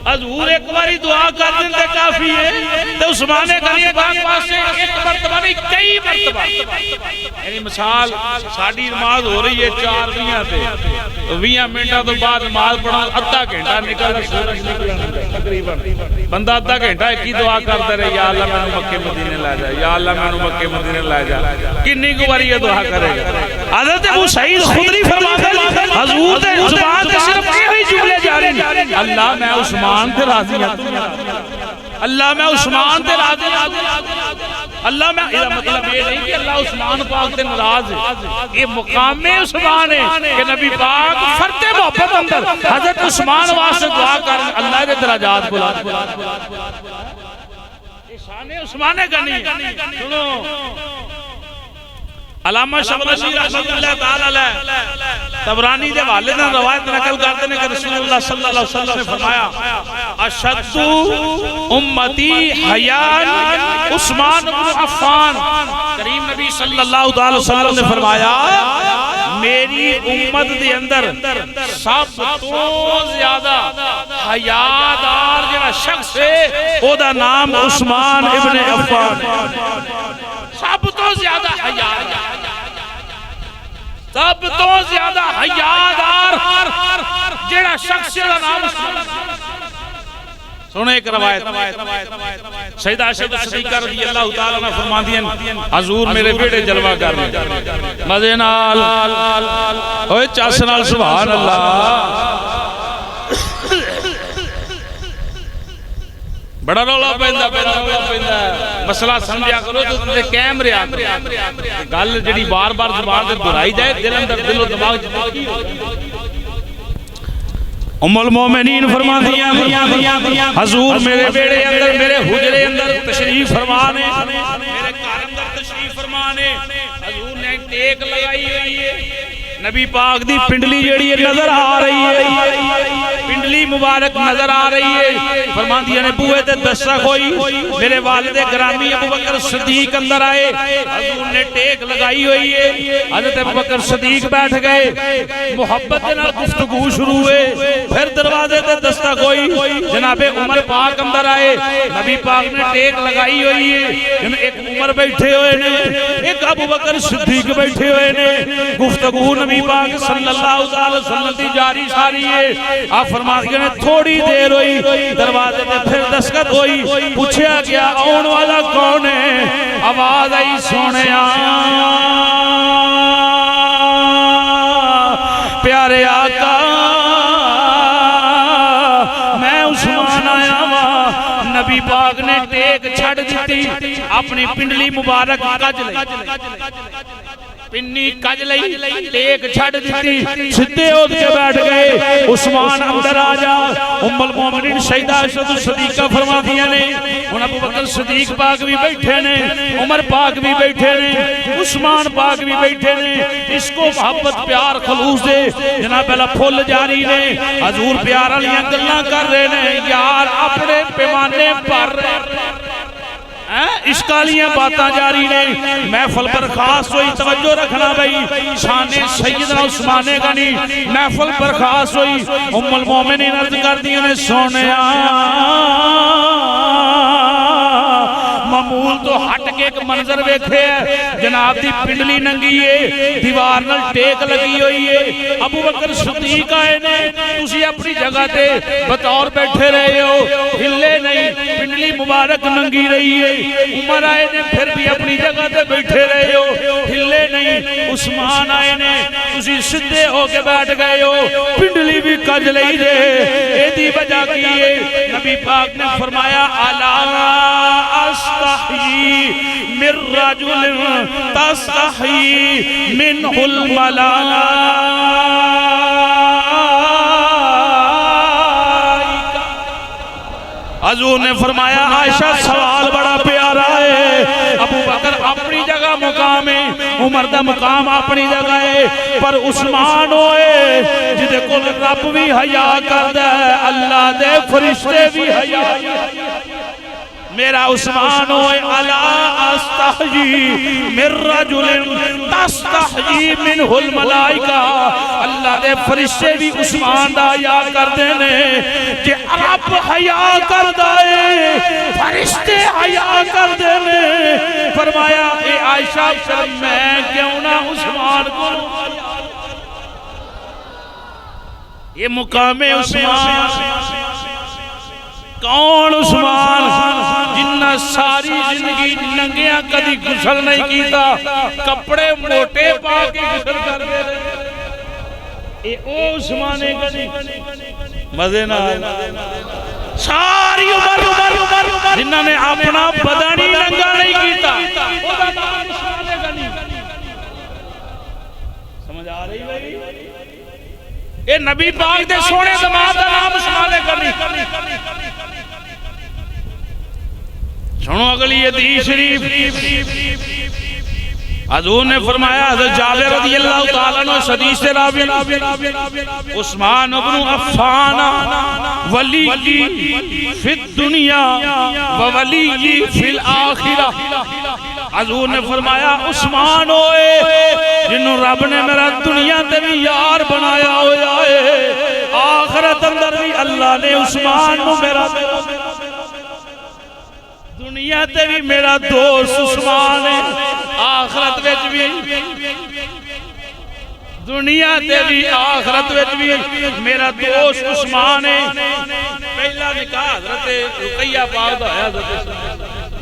حضور ایک باری دعا کر دیں کافی ہے تو عثمان غنی پاک واسطے ایک مرتبہ نہیں کئی مرتبہ یعنی مثال ساڑی نماز ہو رہی ہے 4 ویاں تے 20 منٹاں تو بعد نماز پڑھا ادھا گھنٹہ نکل سورج نکلنا تقریباً بندہ ادھا گھنٹہ ایک ہی دعا کرتا رہے یا اللہ میں مکے مدینے لے جا یا اللہ میں مکے مدینے لے جا کنی کو باری یہ دعا کرے گا حضرت ابو سعید خدری فرماتے ہیں حضور دے زبان تے صرف یہی جملے جاری ہیں اللہ میں عثمان تے راضی ہوں اللہ میں عثمان تے راضی اللہ میں یہ مطلب یہ نہیں کہ اللہ عثمان پاک تے ناراض ہے یہ مقام عثمان ہے کہ نبی پاک فرد محبت اندر حضرت عثمان واسطے دعا کر اللہ کے درجات بلا شان عثمان غنی سنو علامہ شبرشی رحمت اللہ تعالی علیہ طبرانی دے والد نے روایت نقل کرتے ہیں کہ رسول اللہ صلی اللہ علیہ وسلم نے فرمایا اشد امتی حیان عثمان بن عفان کریم نبی صلی اللہ علیہ وسلم نے فرمایا میری امت دے اندر سب تو زیادہ حیادار جنہ شخص ہے او دا نام عثمان ابن عفان سب تو زیادہ حیادار سب تو زیادہ حیادار جیڑا شخص دا نام سنے ایک روایت سیدہ عائشہ صدیقہ رضی اللہ تعالیٰ عنہ فرماندی ہیں حضور میرے بیٹے جلوہ کر رہے مزے نال اوہ چاس نال سبحان اللہ بڑا رولا پہندہ مسئلہ سمجھا کرو تو کیمرے آتے گل جڑی بار بار زبان سے دہرائی جائے دل اندر دل و دماغ جتنی ام المومنین فرماتی ہیں حضور میرے بیڑے اندر میرے حجرے اندر تشریف فرمانے میرے کار اندر تشریف فرمانے حضور نے ٹیک لگائی ہوئی ہے نبی پاک دی پنڈلی جڑی نظر آ رہی ہے پنڈلی مبارک نظر آ رہی ہے فرماندی نے بوئے تے دستک ہوئی میرے والد گرامی ابو بکر صدیق اندر آئے حضور نے ٹیک لگائی ہوئی ہے حضرت ابو بکر صدیق بیٹھ گئے محبت نال گفتگو شروع ہوئے پھر دروازے تے دستک ہوئی جناب عمر پاک اندر آئے نبی پاک نے ٹیک لگائی ہوئی ہے ایک عمر بیٹھے ہوئے نے ایک ابو بکر صدیق بیٹھے ہوئے نے گفتگو نبی پاک صلی اللہ علیہ وسلم دی جاری ساری ہے آپ فرماتے ہیں تھوڑی دیر ہوئی دروازے تے پھر دستک ہوئی پوچھا گیا آن والا کون ہے آواز آئی سونے پیارے آقا میں عثمان آیا نبی پاک نے ٹیک چھڑ دیتی اپنی پنڈلی مبارک کج لئی پنی کج لئی ٹیک چھڑ دیتی سدھے ہو کے بیٹھ گئے عثمان اندر آجا ام المومنین سیدہ عائشہ صدیقہ فرما دیا نے ان ابو بکر صدیق پاک بھی بیٹھے نے عمر پاک بھی بیٹھے نے عثمان پاک بھی بیٹھے نے اس کو محبت پیار خلوص دے جناب اللہ پھول جاری نے حضور پیار علیہ گلہ کر رہے نے یار اپنے پیمانے پر اشکالیاں باتاں جاری نے محفل پر خاص ہوئی توجہ رکھنا بھئی شان سیدنا عثمان غنی محفل پر خاص ہوئی ام المومنین عرض کر دیا نے سونیا معمول تو ہٹ کے ایک منظر بیکھے ہے جناب دی پنڈلی ننگی ہے دیوار نل ٹیک لگی ہوئی ہے ابو بکر صدیق آئے نے تسی اپنی جگہ تے بطور بیٹھے رہے ہو ہلے نہیں پنڈلی مبارک ننگی رہی ہے عمر آئے نے پھر بھی اپنی جگہ تے بیٹھے رہے ہو ہلے نہیں عثمان آئے نے تسی سدھے ہو کے بیٹھ گئے ہو پنڈلی بھی کج لئی دے اے دی وجہ کی ہے نبی پاک نے فرمایا الا استحیی من رجل تستحیی منہ الملائکہ حضور نے فرمایا عائشہ سوال بڑا پیارا ہے ابو بکر اپنی جگہ مقام ہے عمر دا مقام اپنی جگہ ہے پر عثمان ہوئے جدے کو رب بھی حیا کردہ ہے اللہ دے فرشتے بھی حیا میرا عثمان ہوئے الا استحیی من رجل تستحیی منہ الملائکہ اللہ دے فرشتے بھی عثمان دا حیا کر دینے کہ رب حیا کر دائے فرشتے حیا کر دینے فرمایا اے عائشہ شرم میں کیوں نہ عثمان کو یہ مقام عثمان کون عثمان جنہ ساری زندگی ننگیاں کدی گسل نہیں کیتا کپڑے موٹے پاکے گسل کر دے رہے اے او عثمان کدی مزے نہ ساری عمر جنہ نے اپنا بدنی ننگا نہیں کیتا سمجھ آ رہی بھائی اے نبی پاک دے سونے دماغ دا نام عثمان غنی سنو اگلی حدیث شریف حضور نے فرمایا حضرت جابر رضی اللہ تعالیٰ عنہ حدیث سے راوی عثمان بن عفان ولی فی الدنیا و ولی فی الآخرہ حضور نے فرمایا عثمان ہوئے جنہوں رب نے میرا دنیا تے بھی یار بنایا ہویا ہے آخرت اندر بھی اللہ نے عثمان نو میرا دنیا تے بھی میرا دوست عثمان ہے آخرت وچ بھی دنیا تے بھی آخرت وچ بھی میرا دوست عثمان ہے پہلا نکاح حضرت رقیہ پاک دا ہے حضرت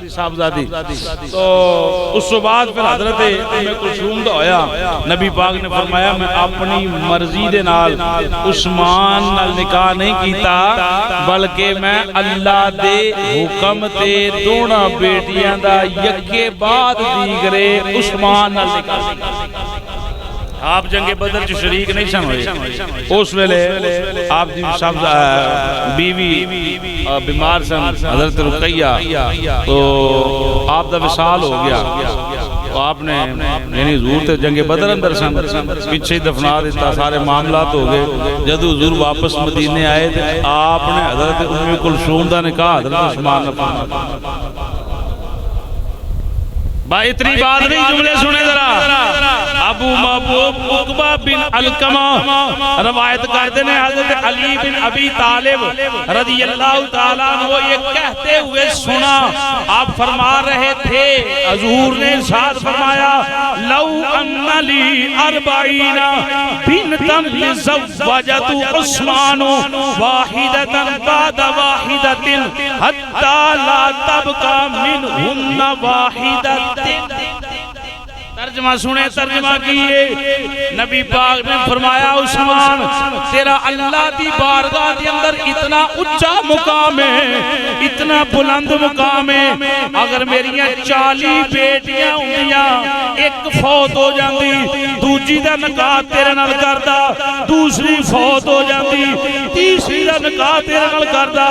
صاحبزادی تو اس بعد پھر حضرت ام کلثوم دا ہویا نبی پاک نے فرمایا میں اپنی مرضی دے نال عثمان نال نکاح نہیں کیتا بلکہ میں اللہ دے حکم تے دونا بیٹیاں دا یکے بعد دیگرے عثمان نال نکاح آپ جنگ بدر جو شریک نہیں سن ہوئے اس ویلے آپ دی بیوی بیمار سن حضرت رقیہ تو آپ دا وصال ہو گیا تو آپ نے یعنی حضور تے جنگ بدر اندر سن پیچھے دفنا دیتا سارے معاملات ہو گئے جب حضور واپس مدینے آئے تھے آپ نے حضرت ام کلثوم دا نکاح حضرت عثمان نے پڑھا بھائی اتنی بات نہیں جملے سنے ذرا ابو محبوب عقبہ بن علقمہ روایت کرتے ہیں حضرت علی بن ابی طالب رضی اللہ تعالیٰ عنہ یہ کہتے ہوئے سنا آپ فرما رہے تھے حضور نے ارشاد فرمایا لو ان لی اربعین بنتا لزوجت عثمان واحدتا بعد واحدت حتی لا تبقى منہن واحدت ترجمہ سنے ترجمہ کیے نبی پاک نے فرمایا عثمان تیرا اللہ دی بارگاہ دے اندر اتنا اچھا مقام ہے اتنا بلند مقام ہے. اگر میریاں 40 بیٹیاں ہوندیاں ایک فوت ہو جاندی دوجی دا نکاح تیرے نال کردا دوسری فوت ہو جاندی تیسری دا نکاح تیرے نال کردا.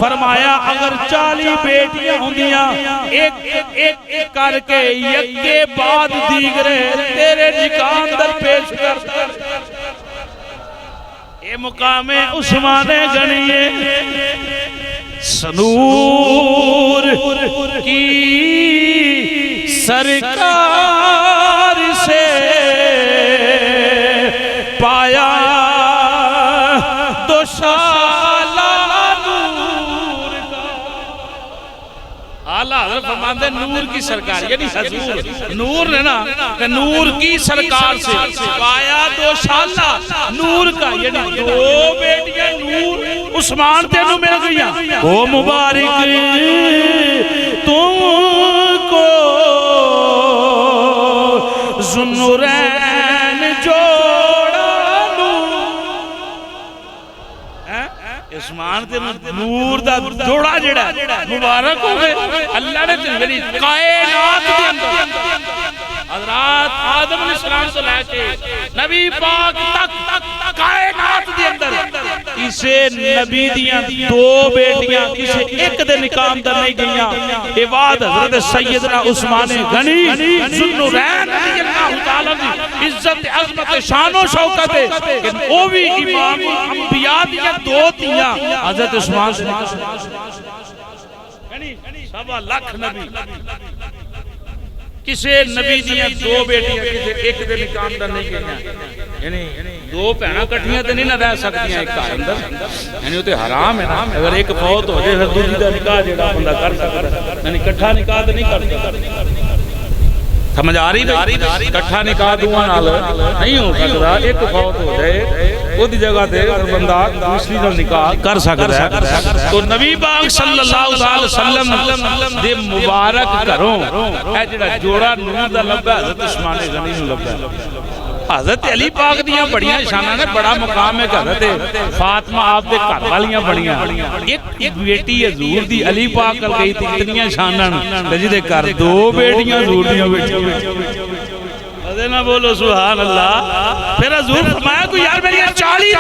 فرمایا اگر 40 بیٹیاں ہوندیاں ایک ایک کر کے یک کے بعد دیگرے تیرے نکاح اندر پیش کردا. اے مقام عثمان غنی ہے. سنور کی سرکار سے پایا دو شالہ نور کا. اعلیٰ حضرت فرماتے ہیں نور کی سرکار یعنی حضور نور نے نا کہ نور کی سرکار سے پایا دو شالہ نور کا یعنی 2 بیٹیاں نور عثمان تینوں مل گئیاں. او مبارک تم کو ذوالنورین جوڑا عثمان تے نور دا جوڑا جڑا مبارک ہوئے. اللہ نے تنگلی کائنات دے اندر حضرات آدم علیہ السلام سے لے کے نبی پاک تک کائنات دے اندر کسے نبی دیاں 2 بیٹیاں کسے ایک دے نکاح اندر نہیں گئیاں. اے بعد حضرت سیدنا عثمان غنی ذوالنورین رضی اللہ تعالیٰ دی عزت عظمت شان و شوکت ہے کہ وہ بھی امام انبیاء دیاں 2 تیاں حضرت عثمان سے 1.25 لاکھ نبی کسے نبی دیاں 2 بیٹیاں کسے ایک دے نکاح اندر نہیں گئیاں. یعنی 2 بہناں کٹھیاں تے نہیں نہ رہ سکتیاں ایک گھر اندر. یعنی وہ تے حرام ہے نا. اگر ایک فوت ہو جائے پھر دوسری دا نکاح جڑا بندہ کر سکتا ہے. یعنی کٹھا نکاح تے نہیں کر سکتا. سمجھ آ رہی ہے؟ کٹھا نکاح دوہاں نال نہیں ہو سکتا. ایک فوت ہو جائے وہ دی جگہ تے بندہ دوسری دا نکاح کر سکتا ہے. تو نبی پاک صلی اللہ علیہ وسلم دے مبارک گھروں اے جڑا جوڑا نور دا لبا حضرت عثمان غنی نوں لبا. حضرت علی پاک دیاں بڑیاں شاناں نے بڑا مقام ہے. حضرت فاطمہ آپ دے گھر والیاں بڑیاں ایک بیٹی حضور دی علی پاک کل گئی تھی اتنیاں شاناں تے دے گھر 2 بیٹیاں حضور دیاں بیٹیاں. اے نہ بولو سبحان اللہ. پھر حضور فرمایا کوئی یار میری 40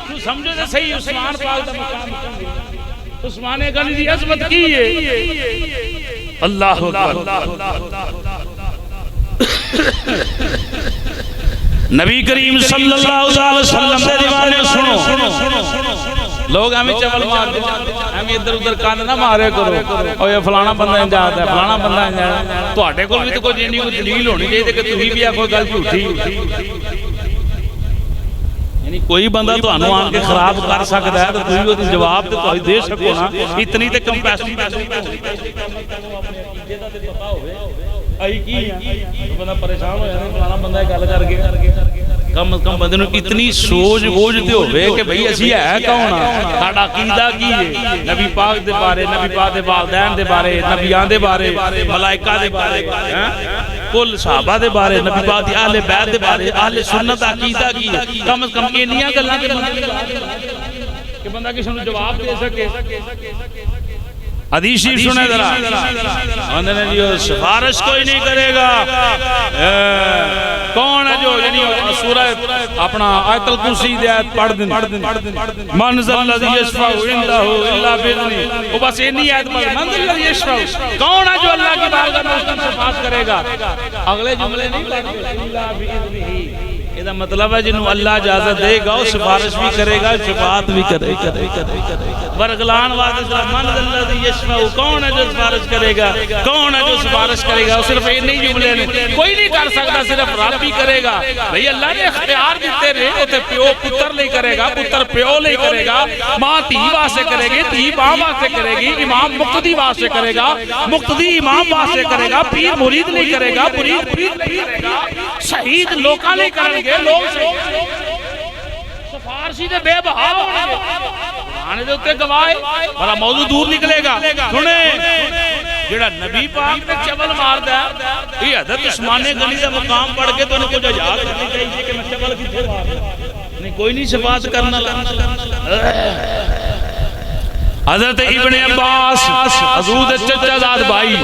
تو سمجھو تے صحیح عثمان پاک دا مقام عثمان غنی دی عظمت کی ہے. اللہ اکبر. نبی کریم صلی اللہ علیہ وسلم دے دیوانے سنو. لوگ ہمیں چول مار دے ہمیں ادھر ادھر کان نہ مارے کرو اور یہ فلانا بندہ انجاتا ہے فلانا بندہ انجاتا ہے. تو آٹے کو بھی تو کوئی جنہی کوئی دلیل ہونی چاہیے کہ تُہی بھی کوئی گل جھوٹی. یعنی کوئی بندہ تو انہوں آن کے خراب کر سکتا ہے تو تُہی وہ جواب تو ہی دے سکو نا. اتنی تے کمپیسٹی آئی کی ہے بندہ پریشان ہو جانے فلانا بندہ گل کر کے کم از کم بندے نوں اتنی سوچ بوجھ تے ہوے کہ بھئی اسی ہے کون ہاں ساڈا عقیدہ کی ہے نبی پاک دے بارے نبی پاک دے والدین دے بارے نبیاں دے بارے ملائکہ دے بارے کل صحابہ دے بارے نبی پاک دی اہل بیت دے بارے اہل سنت عقیدہ کی ہے. کم از کم انیاں گلاں تے کہ بندہ کسی نوں جواب دے سکے. حدیث شریف سنے ذرا اندر نے جو سفارش کوئی نہیں کرے گا. کون ہے جو یعنی سورہ اپنا آیت الکرسی دی آیت پڑھ دیں من ذا الذی یشفع عنده الا باذنہ. وہ بس اتنی آیت پڑھ من ذا الذی یشفع کون ہے جو اللہ کی بارگاہ میں اس کا شفاعت کرے گا. اگلے جملے نہیں پڑھتے الا باذنہ. یہ مطلب ہے جنہوں اللہ اجازت دے گا وہ سفارش بھی کرے گا شفاعت بھی کرے گا. برگلان واضح من ذا الذی یشفع کون ہے جو سفارش کرے گا کون ہے جو سفارش کرے گا. صرف یہ نہیں جملے نے کوئی نہیں کر سکتا صرف رب ہی کرے گا. بھئی اللہ نے اختیار دیتے رہے تے پیو پتر لے کرے گا پتر پیو لے کرے گا ماں دھی واسطے کرے گی دھی ماں واسطے کرے گی امام مقتدی واسطے کرے گا مقتدی امام واسطے کرے گا پیر مرید لے کرے گا مرید پیر لے کرے گا شہید لوکاں لے کریں گے لوگ سفارشی دے بے بہا ہونے آنے دے اتے گواہ بڑا موضوع دور نکلے گا. سنیں جڑا نبی پاک نے چبل مار دیا یہ حضرت عثمان غنی دا مقام پڑھ کے تو انہوں کو جو یاد کرنی چاہیے کہ میں چبل کتنے مار دیا نہیں کوئی نہیں شفاعت کرنا. حضرت ابن عباس حضور دے چچا زاد بھائی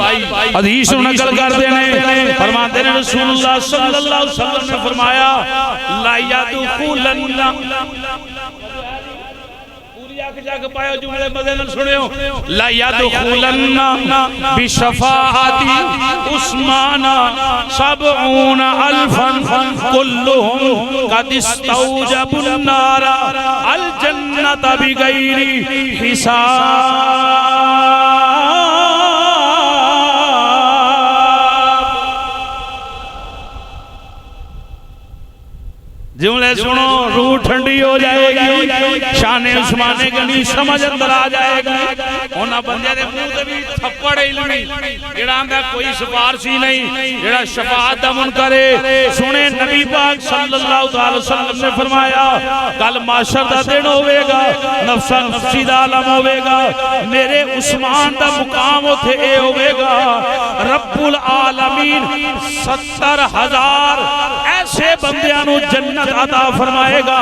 حدیث نقل کر دینے فرماتے ہیں رسول اللہ صلی اللہ علیہ وسلم نے فرمایا لا یدخلن پوری آنکھ جا کے پایا جملے مدے نہ سنیو لا یدخلن بشفاعت عثمان 70,000 كلهم قد استوجبوا النار الجنة بغير حساب جملے سنو روح ٹھنڈی ہو جائے گی شان عثمان غنی سمجھ اندر آ جائے گی انہاں بندے دے منہ تے بھی تھپڑ علمی جڑا آندا کوئی سفارشی نہیں جڑا شفاعت دا منکر ہے سنے نبی پاک صلی اللہ علیہ وسلم نے فرمایا کل محشر دا دن ہوے گا نفسا نفسی دا عالم ہوے گا میرے عثمان دا مقام اوتھے اے ہوے گا رب العالمین 70,000 ایسے بندیاں نو جنت عطا فرمائے گا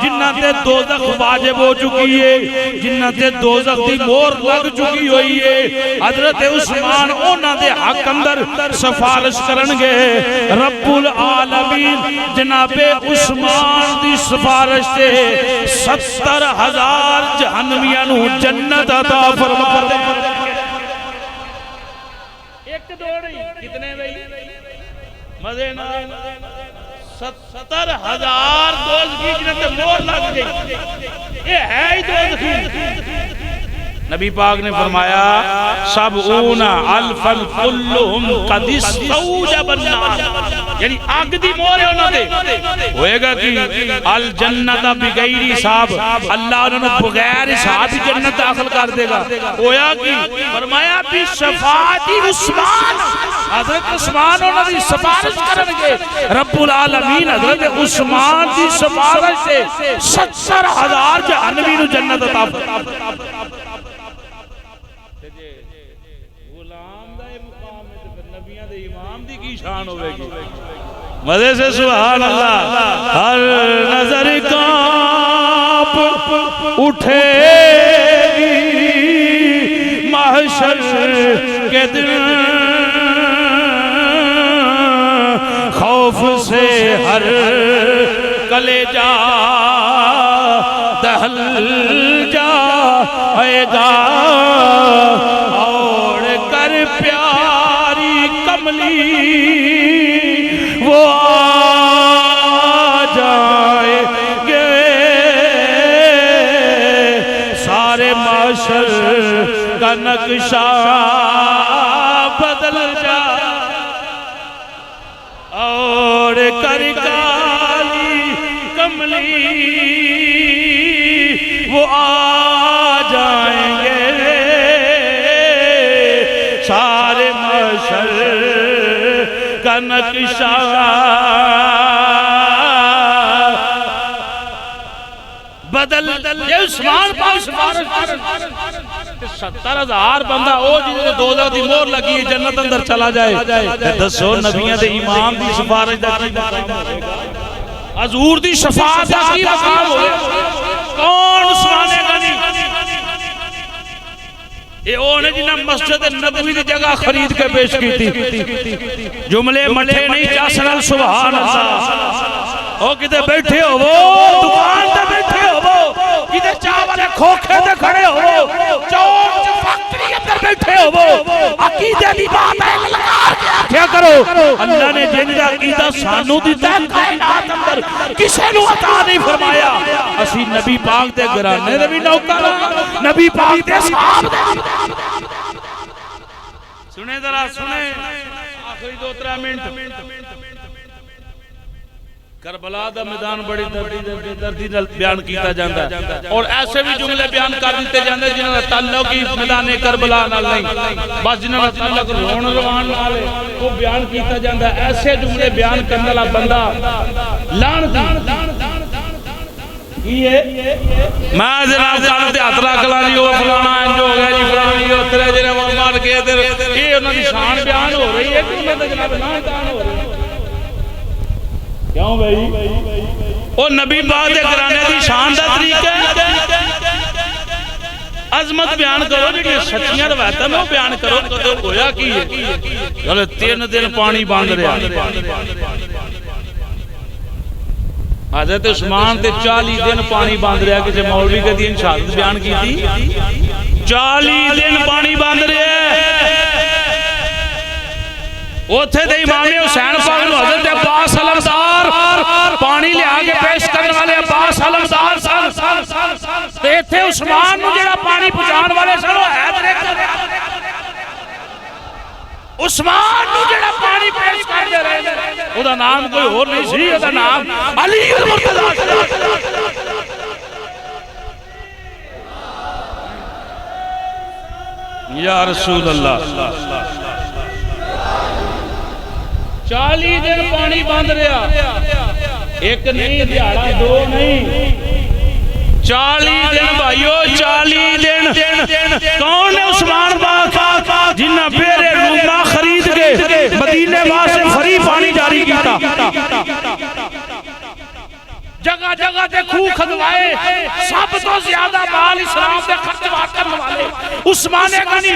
جنہ تے دوزخ واجب ہو چکی ہے جنہ تے دوزخ دی مور لگ چکی ہوئی ہے حضرت عثمان اونا دے حق اندر سفارش کرنگے رب العالمین جناب عثمان دی سفارش سے 70,000 جہنمیاں جنت عطا فرما دے ایک دوڑی کتنے بھئی مزے نہ 70,000 دوزخی جنت مور لگ گئی یہ ہے ہی دوزخی نبی پاک نے فرمایا 70,000 كلهم قد استوجب النار یعنی آگ دی مور ہے انہوں دے ہوئے گا کہ الجنت بغیر حساب اللہ انہوں نے بغیر حساب جنت داخل کر دے گا ہویا کہ فرمایا بھی شفاعت عثمان حضرت عثمان انہوں نے سفارش کرنگے رب العالمین حضرت عثمان دی سفارش سے 70,000 جہنمی نو جنت عطا فرمائے شان ہوئے گی مزے سے سبحان اللہ ہر نظر کانپ اٹھے گی محشر کے دن خوف سے ہر کلیجہ دہل جائے گا اور کر پیاری کملی وہ آ جائیں گے سارے معاشر کا نقشہ بدل جائے اور کر کالی کملی وہ آ جائیں گے سارے معاشر کا نقشہ بدل یہ عثمان پاک سفارش 70,000 بندہ او جنہیں دوزخ دی مور لگی ہے جنت اندر چلا جائے دسو نبیوں دے امام دی سفارش دا کی مقام ہوئے گا حضور دی شفاعت دا کی مقام ہوئے کون عثمان غنی یہ اونے جنہیں مسجد نبوی دی جگہ خرید کے پیش کی تھی جملے مٹھے نہیں جاسنال سبحان اللہ او کتے بیٹھے ہو وہ دکان تے بیٹھے ہو وہ کتے چاولے کھوکھے تے کھڑے ہو وہ چوک فیکٹری اندر بیٹھے ہو وہ عقیدے دی بات ہے کیا کرو اللہ نے جن کا عقیدہ سانو دیتا ہے کائنات اندر کسے نو عطا نہیں فرمایا اسی نبی پاک دے گرانے نبی نوکر نبی پاک دے صحاب دے سنے ذرا سنے آخری 2-3 منٹ کربلا دا میدان بڑی دردی بیان کیتا جاندہ ہے اور ایسے بھی جملے بیان کر دیتے جاندے جنہوں نے تعلق کی میدان کربلا نہ نہیں بس جنہوں نے تعلق رون روان والے وہ بیان کیتا جاندہ ہے ایسے جملے بیان کرنے والا بندہ لان دی میں جناب جانتے اطلاع کلانی ہو فلانا انجو ہو گیا جی فلانی ہو ترے جنہیں مرمار کے در یہ انہوں نے شان بیان ہو رہی ہے کہ انہوں نے جناب لان دان ہو رہی ہے کیوں بھئی وہ نبی پاک دے گرانے دی شان دا طریقہ ہے عظمت بیان کرو جی سچیاں روایتاں میں بیان کرو کدو ہویا کی ہے چلو 3 دن پانی باندھ رہا حضرت عثمان تے 40 دن پانی باندھ رہا کسی مولوی کے دین شہادت بیان کی تھی 40 دن پانی باندھ رہا اوتھے دے امام حسین پاک نو حضرت عباس علمدار پانی لے آگے پیش کرنے والے عباس علمدار تے تھے عثمان نو جڑا پانی پہنچان والے سن وہ حیدر عثمان نو جڑا پانی پیش کر دے رہے او دا نام کوئی اور نہیں سی او دا نام علی المرتضی یا رسول اللہ 40 دن پانی باندھ رہا ایک نہیں دیہڑا 2 نہیں 40 دن بھائیو 40 دن کون ہے عثمان پاک جنہ پیرے روما خرید کے مدینے واسے فری پانی جاری کیتا جگہ جگہ تے کھو کھدوائے سب تو زیادہ مال اسلام دے خرچ کرنے والے عثمان غنی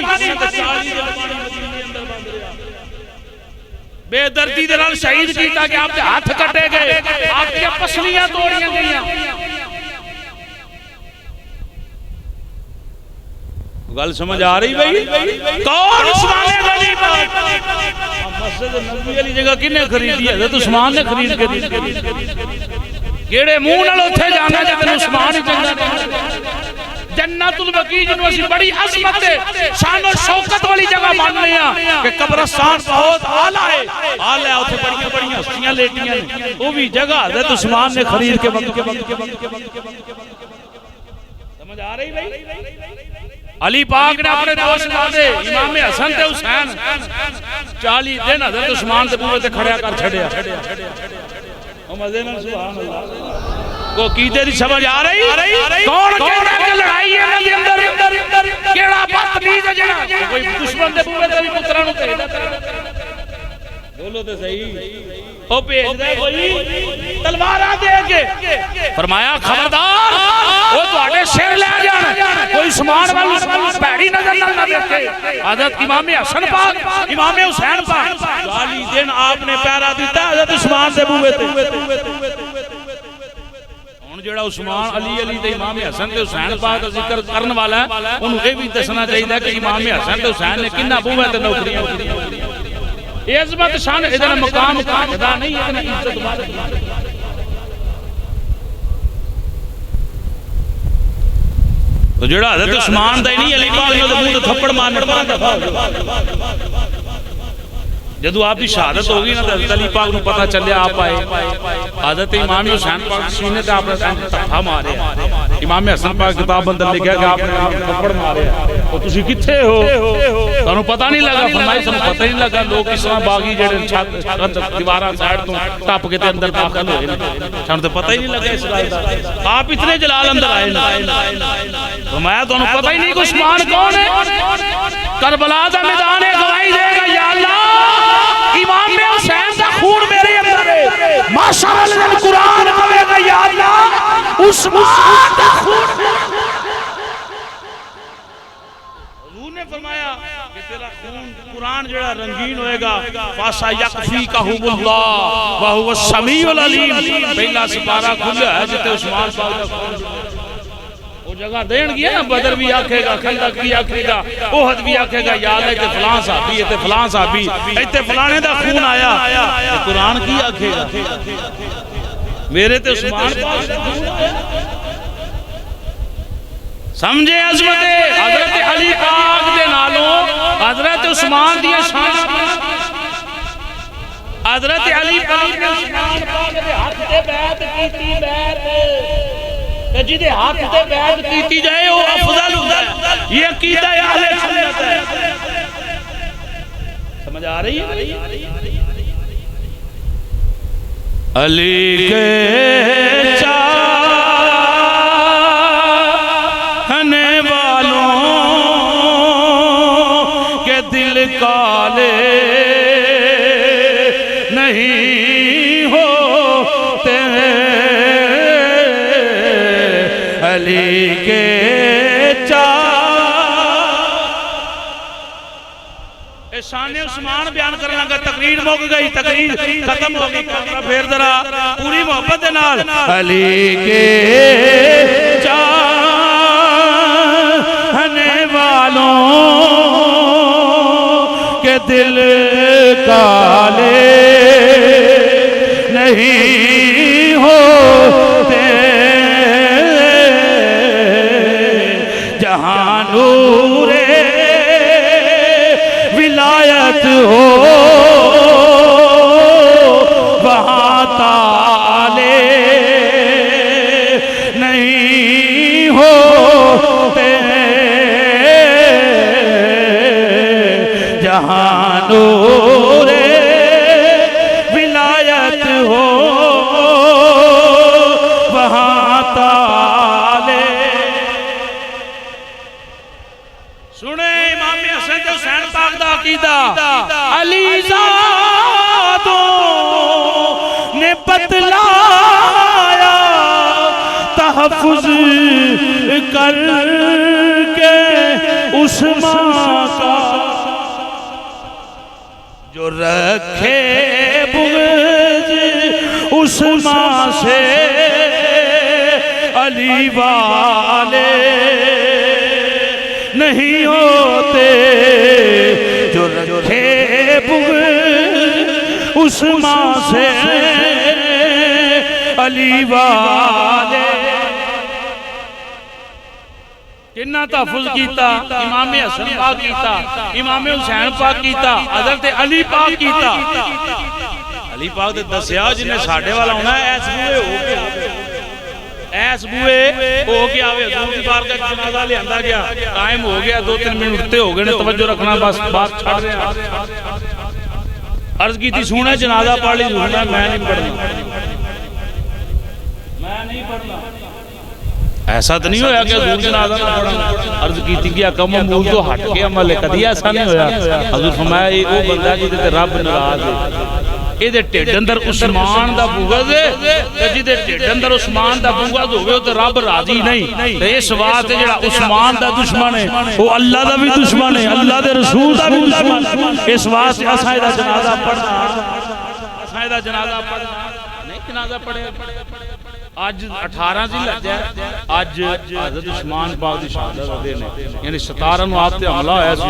بے دردی دے نال شہید کیتا کہ آپ کے ہاتھ کٹے گئے آپ کی پسلیاں توڑیاں گئیاں گل سمجھ آ رہی بھئی کون عثمان غنی مسجد نبوی علی جگہ کنے خریدی ہے حضرت عثمان نے خرید کے دی کیڑے منہ نال اوتھے جانا جے عثمان ہی چنگا جنت البقیع جنوں اسی بڑی عظمت شان و شوکت والی جگہ ماننے ہیں کہ قبرستان بہت اعلیٰ ہے اوتھے بڑیاں بڑیاں ہستیاں لیٹیاں ہیں وہ بھی جگہ حضرت عثمان نے خرید کے سمجھ آ رہی بھائی علی پاک نے اپنے دوست دادے امام حسن تے حسین 40 دن حضرت عثمان تے بوئے تے کھڑیا کر چھڑیا او مزے میں سبحان اللہ کو کیتے دی سمجھ آ رہی کون کہتا ہے کہ لڑائی ہے نبی اندر کیڑا بدتمیز ہے جڑا کوئی دشمن دے بوئے تے بھی پتراں نو بھیجدا بولو تے صحیح او بھیج دے کوئی تلواراں دے کے فرمایا خبردار او تواڈے سر لے جان کوئی سامان والی بھڑی نظر نہ دیکھے حضرت امام حسن پاک امام حسین پاک 40 دن آپ نے پہرا دیتا حضرت عثمان دے بوئے تے جڑا عثمان علی تے امام حسن تے حسین پاک کا ذکر کرن والا ہے انہوں یہ بھی دسنا چاہیے کہ امام حسن تے حسین نے کنہ بوئے تے نوکریاں یہ عظمت شان ادھر مقام کھدا نہیں اتنا عزت بات تو جڑا حضرت عثمان دا نہیں علی پاک نے منہ تے تھپڑ مارنے پا جدو آپ کی شہادت ہوگی نا حضرت علی پاک نو پتہ چلے آپ آئے حضرت امام حسین پاک سینے تے آپ نے تھپڑ مارے امام حسن پاک کتاب اندر لکھا کہ آپ نے تھپڑ مارے اور تسی کتھے ہو تانوں پتہ نہیں لگا فرمایا سانوں پتہ نہیں لگا لوگ اس طرح باغی جڑے چھت دیواراں سائیڈ تو ٹپ کے تے اندر داخل ہوئے سانوں تے پتہ ہی نہیں لگا اس گل دا آپ اتنے جلال اندر آئے فرمایا تانوں پتہ ہی نہیں کہ عثمان کون ہے کربلا دا میدان گواہی دے گا یا اللہ امام حسین دا خون میرے اندر ہے ماشاءاللہ قرآن کہے گا یا اللہ عثمان دا خون حضور نے فرمایا کہ تیرا خون قرآن جڑا رنگین ہوئے گا فاسا یکفیکہم اللہ وہو السمیع العلیم پہلا سپارہ کھلا ہے جتے عثمان پاک دا خون وہ جگہ دین گیا نا بدر بھی آکھے گا خندق بھی آکھے گا احد بھی آکھے گا یا اللہ تے فلان صحابی تے فلان صحابی تے فلانے دا خون آیا قرآن کی آکھے گا میرے تے عثمان پاک دا خون آیا سمجھے عظمت حضرت علی پاک دے نالوں حضرت عثمان دیا شان حضرت علی پاک دے عثمان پاک دے ہاتھ تے بیعت کیتی بیعت جدے ہاتھ تے بیعت کیتی جائے وہ افضل ہوتا ہے یہ عقیدہ اہل سنت ہے سمجھ آ رہی ہے علی کے چاہنے والوں کے دل کالے نہیں ہوتے علی کے چاہنے شان عثمان بیان کرنے لگا، تقریر موک گئی، تقریر ختم ہو گئی، کمرہ پھر ذرا پوری محبت دے نال علی کے چاہنے والوں کے دل کالے نہیں ہوتے، جہاں نور ولایت ہو وہاں تالے نہیں ہوتے، جہاں نور ولایت ہو وہاں تالے۔ سنیں امام حسن تے حسین پاک دا عقیدہ، علی زادوں نے بتلایا تحفظ کر کے عثمان کا، جو رکھے بغض عثمان سے علی والے نہیں ہوتے، جو رکھے بغض عثمان سے علی والے۔ کنا تحفظ کیتا؟ امام حسن پاک کیتا، امام حسین پاک کیتا، حضرت علی پاک کیتا۔ علی پاک دے دسیا جنہیں ساڑھے والا ہونا ہے، ایس بوئے ہو گیا، ایس بوئے ہو گیا، حضور کی بارگاہ کا جنازہ لے اندہ گیا، ٹائم ہو گیا، 2-3 منٹ اٹھتے ہو گئے، توجہ رکھنا، بس بات چھاڑ رہے ہیں۔ عرض کی تھی سونا جنازہ پڑھ لی، میں نہیں پڑھنا، میں نہیں پڑھنا۔ ایسا تو نہیں ہویا کہ حضور جنازہ نہ پڑھنا، عرض کی تھی کہ اکم امول تو ہٹ کے عمل ہے، کدی ایسا نہیں ہویا۔ حضور فرمایا یہ وہ بندہ جی تے رب ناراض ہے، یہ دے ٹھڈ اندر عثمان دا بغض ہے، جی دے ٹھڈ اندر عثمان دا بغض ہوئے تو رب راضی نہیں۔ اس واسطے جڑا عثمان دا دشمن ہے وہ اللہ دا بھی دشمن ہے، اللہ دے رسول دا بھی دشمن ہے۔ اس واسطے اساں دا جنازہ پڑھنا، اساں دا جنازہ پڑھنا نہیں، جنازہ پڑھے۔ آج 18 ذی الحجہ ہے، آج حضرت عثمان پاک دی شہادت دا دن ہے، یعنی 17 نو آپ تے حملہ ہویا سی،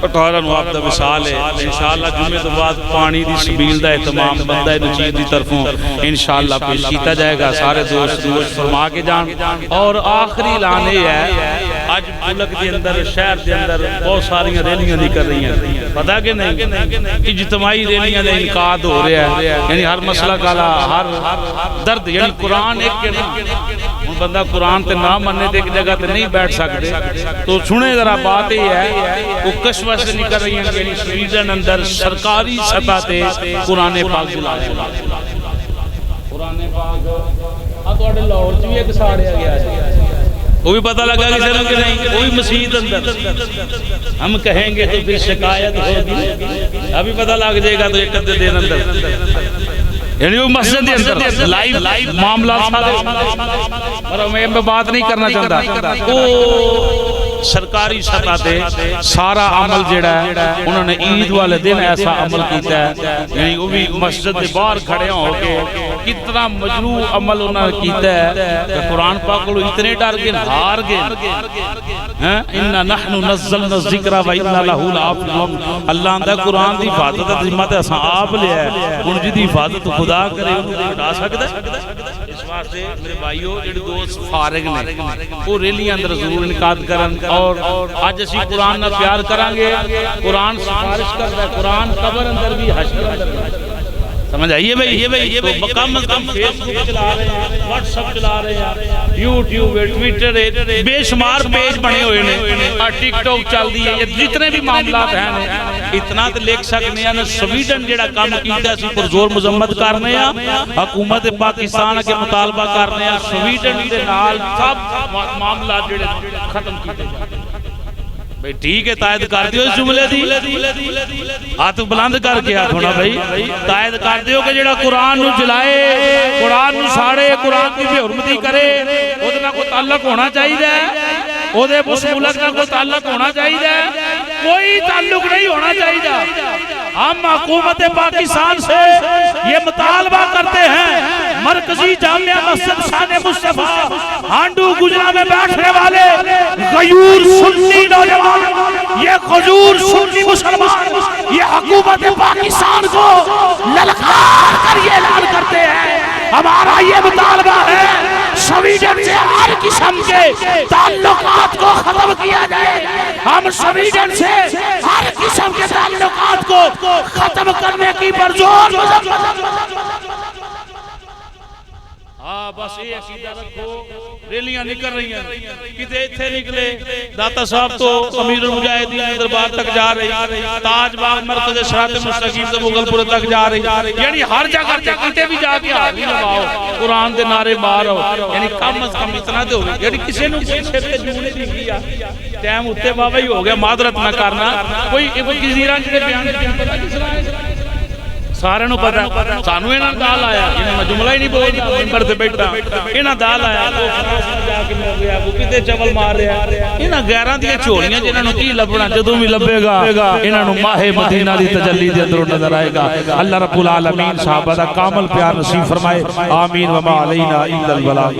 18 نو آپ دا وصال ہے۔ انشاءاللہ جمعے تو بعد پانی دی سبیل دا اہتمام بندہ نچیر دی طرفوں انشاءاللہ پیش کیتا جائے گا، سارے دوست فرما کے جان۔ اور آخری اعلان یہ ہے، آج ملک دے اندر شہر دے اندر بہت ساری ریلیاں نکل رہی ہیں، پتہ کہ نہیں اجتماعی ریلیاں دے انعقاد ہو رہا ہے، یعنی ہر مسئلہ کالا ہر درد، یعنی قرآن ایک کے نام بندہ قرآن تے نہ مننے تے ایک جگہ تے نہیں بیٹھ سکتے۔ تو سنیں ذرا بات یہ ہے، وہ کشمہ سے نکل رہی ہیں، یعنی سویڈن اندر سرکاری سطح تے قرآن پاک بلایا، قرآن پاک تو اڈے لاہور جو ایک ساڑھیا گیا ہے، وہ بھی پتہ لگا کہ سنوں کہ نہیں، وہ بھی مسجد اندر ہم کہیں گے تو پھر شکایت ہوگی، ابھی پتہ لگ جائے گا تو ایک ادھے دن اندر، یعنی وہ مسجد کے اندر لائیو معاملات سارے، اور میں بات نہیں کرنا چاہتا، وہ سرکاری سطح تے سارا عمل جڑا ہے انہوں نے عید والے دن ایسا عمل کیتا ہے، یعنی وہ بھی مسجد کے باہر کھڑے ہو کے کتنا مجروح عمل انہوں نے کیتا ہے کہ قرآن پاک کو اتنے ڈر گئے ہار گئے۔ اِنَّا نَحْنُ نَزَّلْنَا الذِّكْرَ وَإِنَّا لَهُ لَحَافِظُونَ، اللہ اندہ قرآن دی حفاظت ذمہ تے اساں آپ لیا ہے، ان جی دی حفاظت خدا کرے انہوں اٹھا سکتا ہے۔ اس واسطے میرے بھائیو جڑے دوست فارغ نے وہ ریلیاں اندر ضرور انعقاد کرن، اور آج اسی قرآن نہ پیار کرانگے، قرآن سفارش کرتا ہے، قرآن قبر اندر بھی حشر اندر بھی، سمجھ آئیے بھئی، تو کم از کم فیس بک چلا رہے ہیں، واٹس اپ چلا رہے ہیں، یوٹیوب ہے، ٹویٹر ہے، بے شمار پیج بنے ہوئے ہیں، اور ٹک ٹاک چل دی ہے، جتنے بھی معاملات ہیں اتنا تو لکھ سکنے ہیں۔ سویڈن جڑا کام کیتا ہے پر زور مذمت کرنے ہیں، حکومت پاکستان کے مطالبہ کرنے ہیں، سویڈن دے نال سب معاملات جڑے ختم کیتے ہیں۔ بھئی ٹھیک ہے، تائید کر دیو اس جملے دی، ہاتھ بلند کر کے ہاتھ ہونا بھئی، تائید کر دیو کہ جڑا قرآن نو جلائے، قرآن نو ساڑے، قرآن کی بے حرمتی کرے، وہ دے نہ کوئی تعلق ہونا چاہیے، وہ دے اس ملک نہ کوئی تعلق ہونا چاہیے۔ کوئی تعلق نہیں ہونا چاہیے. ہم حکومت پاکستان سے یہ مطالبہ کرتے ہیں مرکزی جامعہ مسجد شان مصطفیٰ ہانڈو گجرا میں بیٹھنے والے غیور سنی نوجوان، یہ غیور سنی مسلمان، یہ حکومت پاکستان کو للکار کر یہ اعلان کرتے ہیں ہمارا یہ مطالبہ ہے سویڈن سے ہر قسم کے تعلقات کو ختم کیا جائے. ہم سویڈن سے ہر قسم کے تعلقات کو ختم کرنے کی پرزور بس یہ عقیدہ رکھو. ریلیاں نکل رہی ہیں، کتے تھے نکلے داتا صاحب تو امیر المجاہدین دربار تک جا رہی، تاج باغ مرکز صراط مستقیم سے مغل پورے تک جا رہی، یعنی ہر جگہ کتے بھی جا کے حاضری لگاؤ، قرآن دے نعرے مارو. یعنی کم از کم اتنا دے ہو گئی، یعنی کسی نے کوئی سر تے جونے نہیں کیا. ٹائم اتے بابا ہی ہو گیا، معذرت نہ کرنا. کوئی گزیران جنہیں بیان کیا سارے نو پتا سانو انہاں دال آیا، میں جملہ ہی نہیں بولتا منبر تے بیٹھا، انہاں دال آیا جا کے مر گیا، وہ کتے چول مار رہا. انہاں غیراں دی چولیاں جنہاں نو کی لبنا، جدوں بھی لبے گا انہاں نو ماہ مدینہ دی تجلی دے اندروں نظر آئے گا. اللہ رب العالمین صحابہ دا کامل پیار نصیب فرمائے. آمین. وما علینا الا البلاغ.